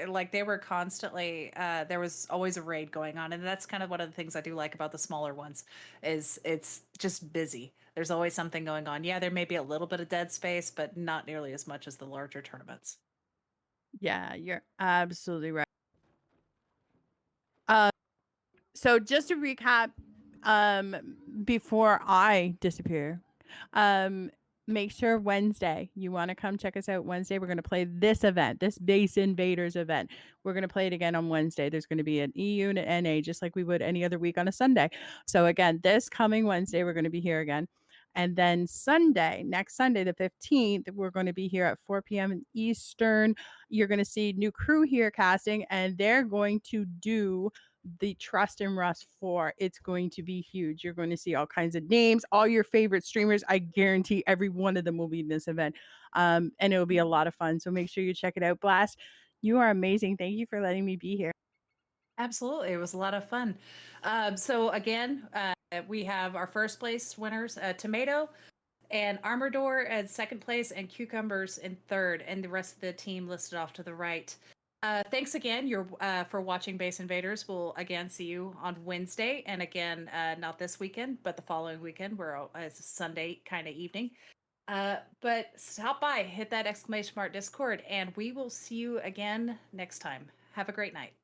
Like they were constantly, there was always a raid going on, and that's kind of one of the things I do like about the smaller ones, is it's just busy. There's always something going on. Yeah, there may be a little bit of dead space, but not nearly as much as the larger tournaments.
Yeah, you're absolutely right. Uh, so just to recap, before I disappear, make sure Wednesday you want to come check us out. Wednesday we're going to play this event, this Base Invaders event. We're going to play it again on Wednesday. There's going to be an EU and an NA, just like we would any other week on a Sunday. So again, this coming Wednesday we're going to be here again. And then next Sunday, the 15th, we're going to be here at 4 p.m. Eastern. You're going to see new crew here casting, and they're going to do the Trust and Rust 4. It's going to be huge. You're going to see all kinds of names, all your favorite streamers. I guarantee every one of them will be in this event. And it will be a lot of fun. So make sure you check it out. Blast, you are amazing. Thank you for letting me be here.
Absolutely. It was a lot of fun. So again, we have our first place winners, Tomato and Armor Door as second place, and Cucumbers in third, and the rest of the team listed off to the right. Thanks again for watching Base Invaders. We'll again see you on Wednesday, and again, not this weekend, but the following weekend, where it's a Sunday kind of evening. But stop by, hit that exclamation mark Discord, and we will see you again next time. Have a great night.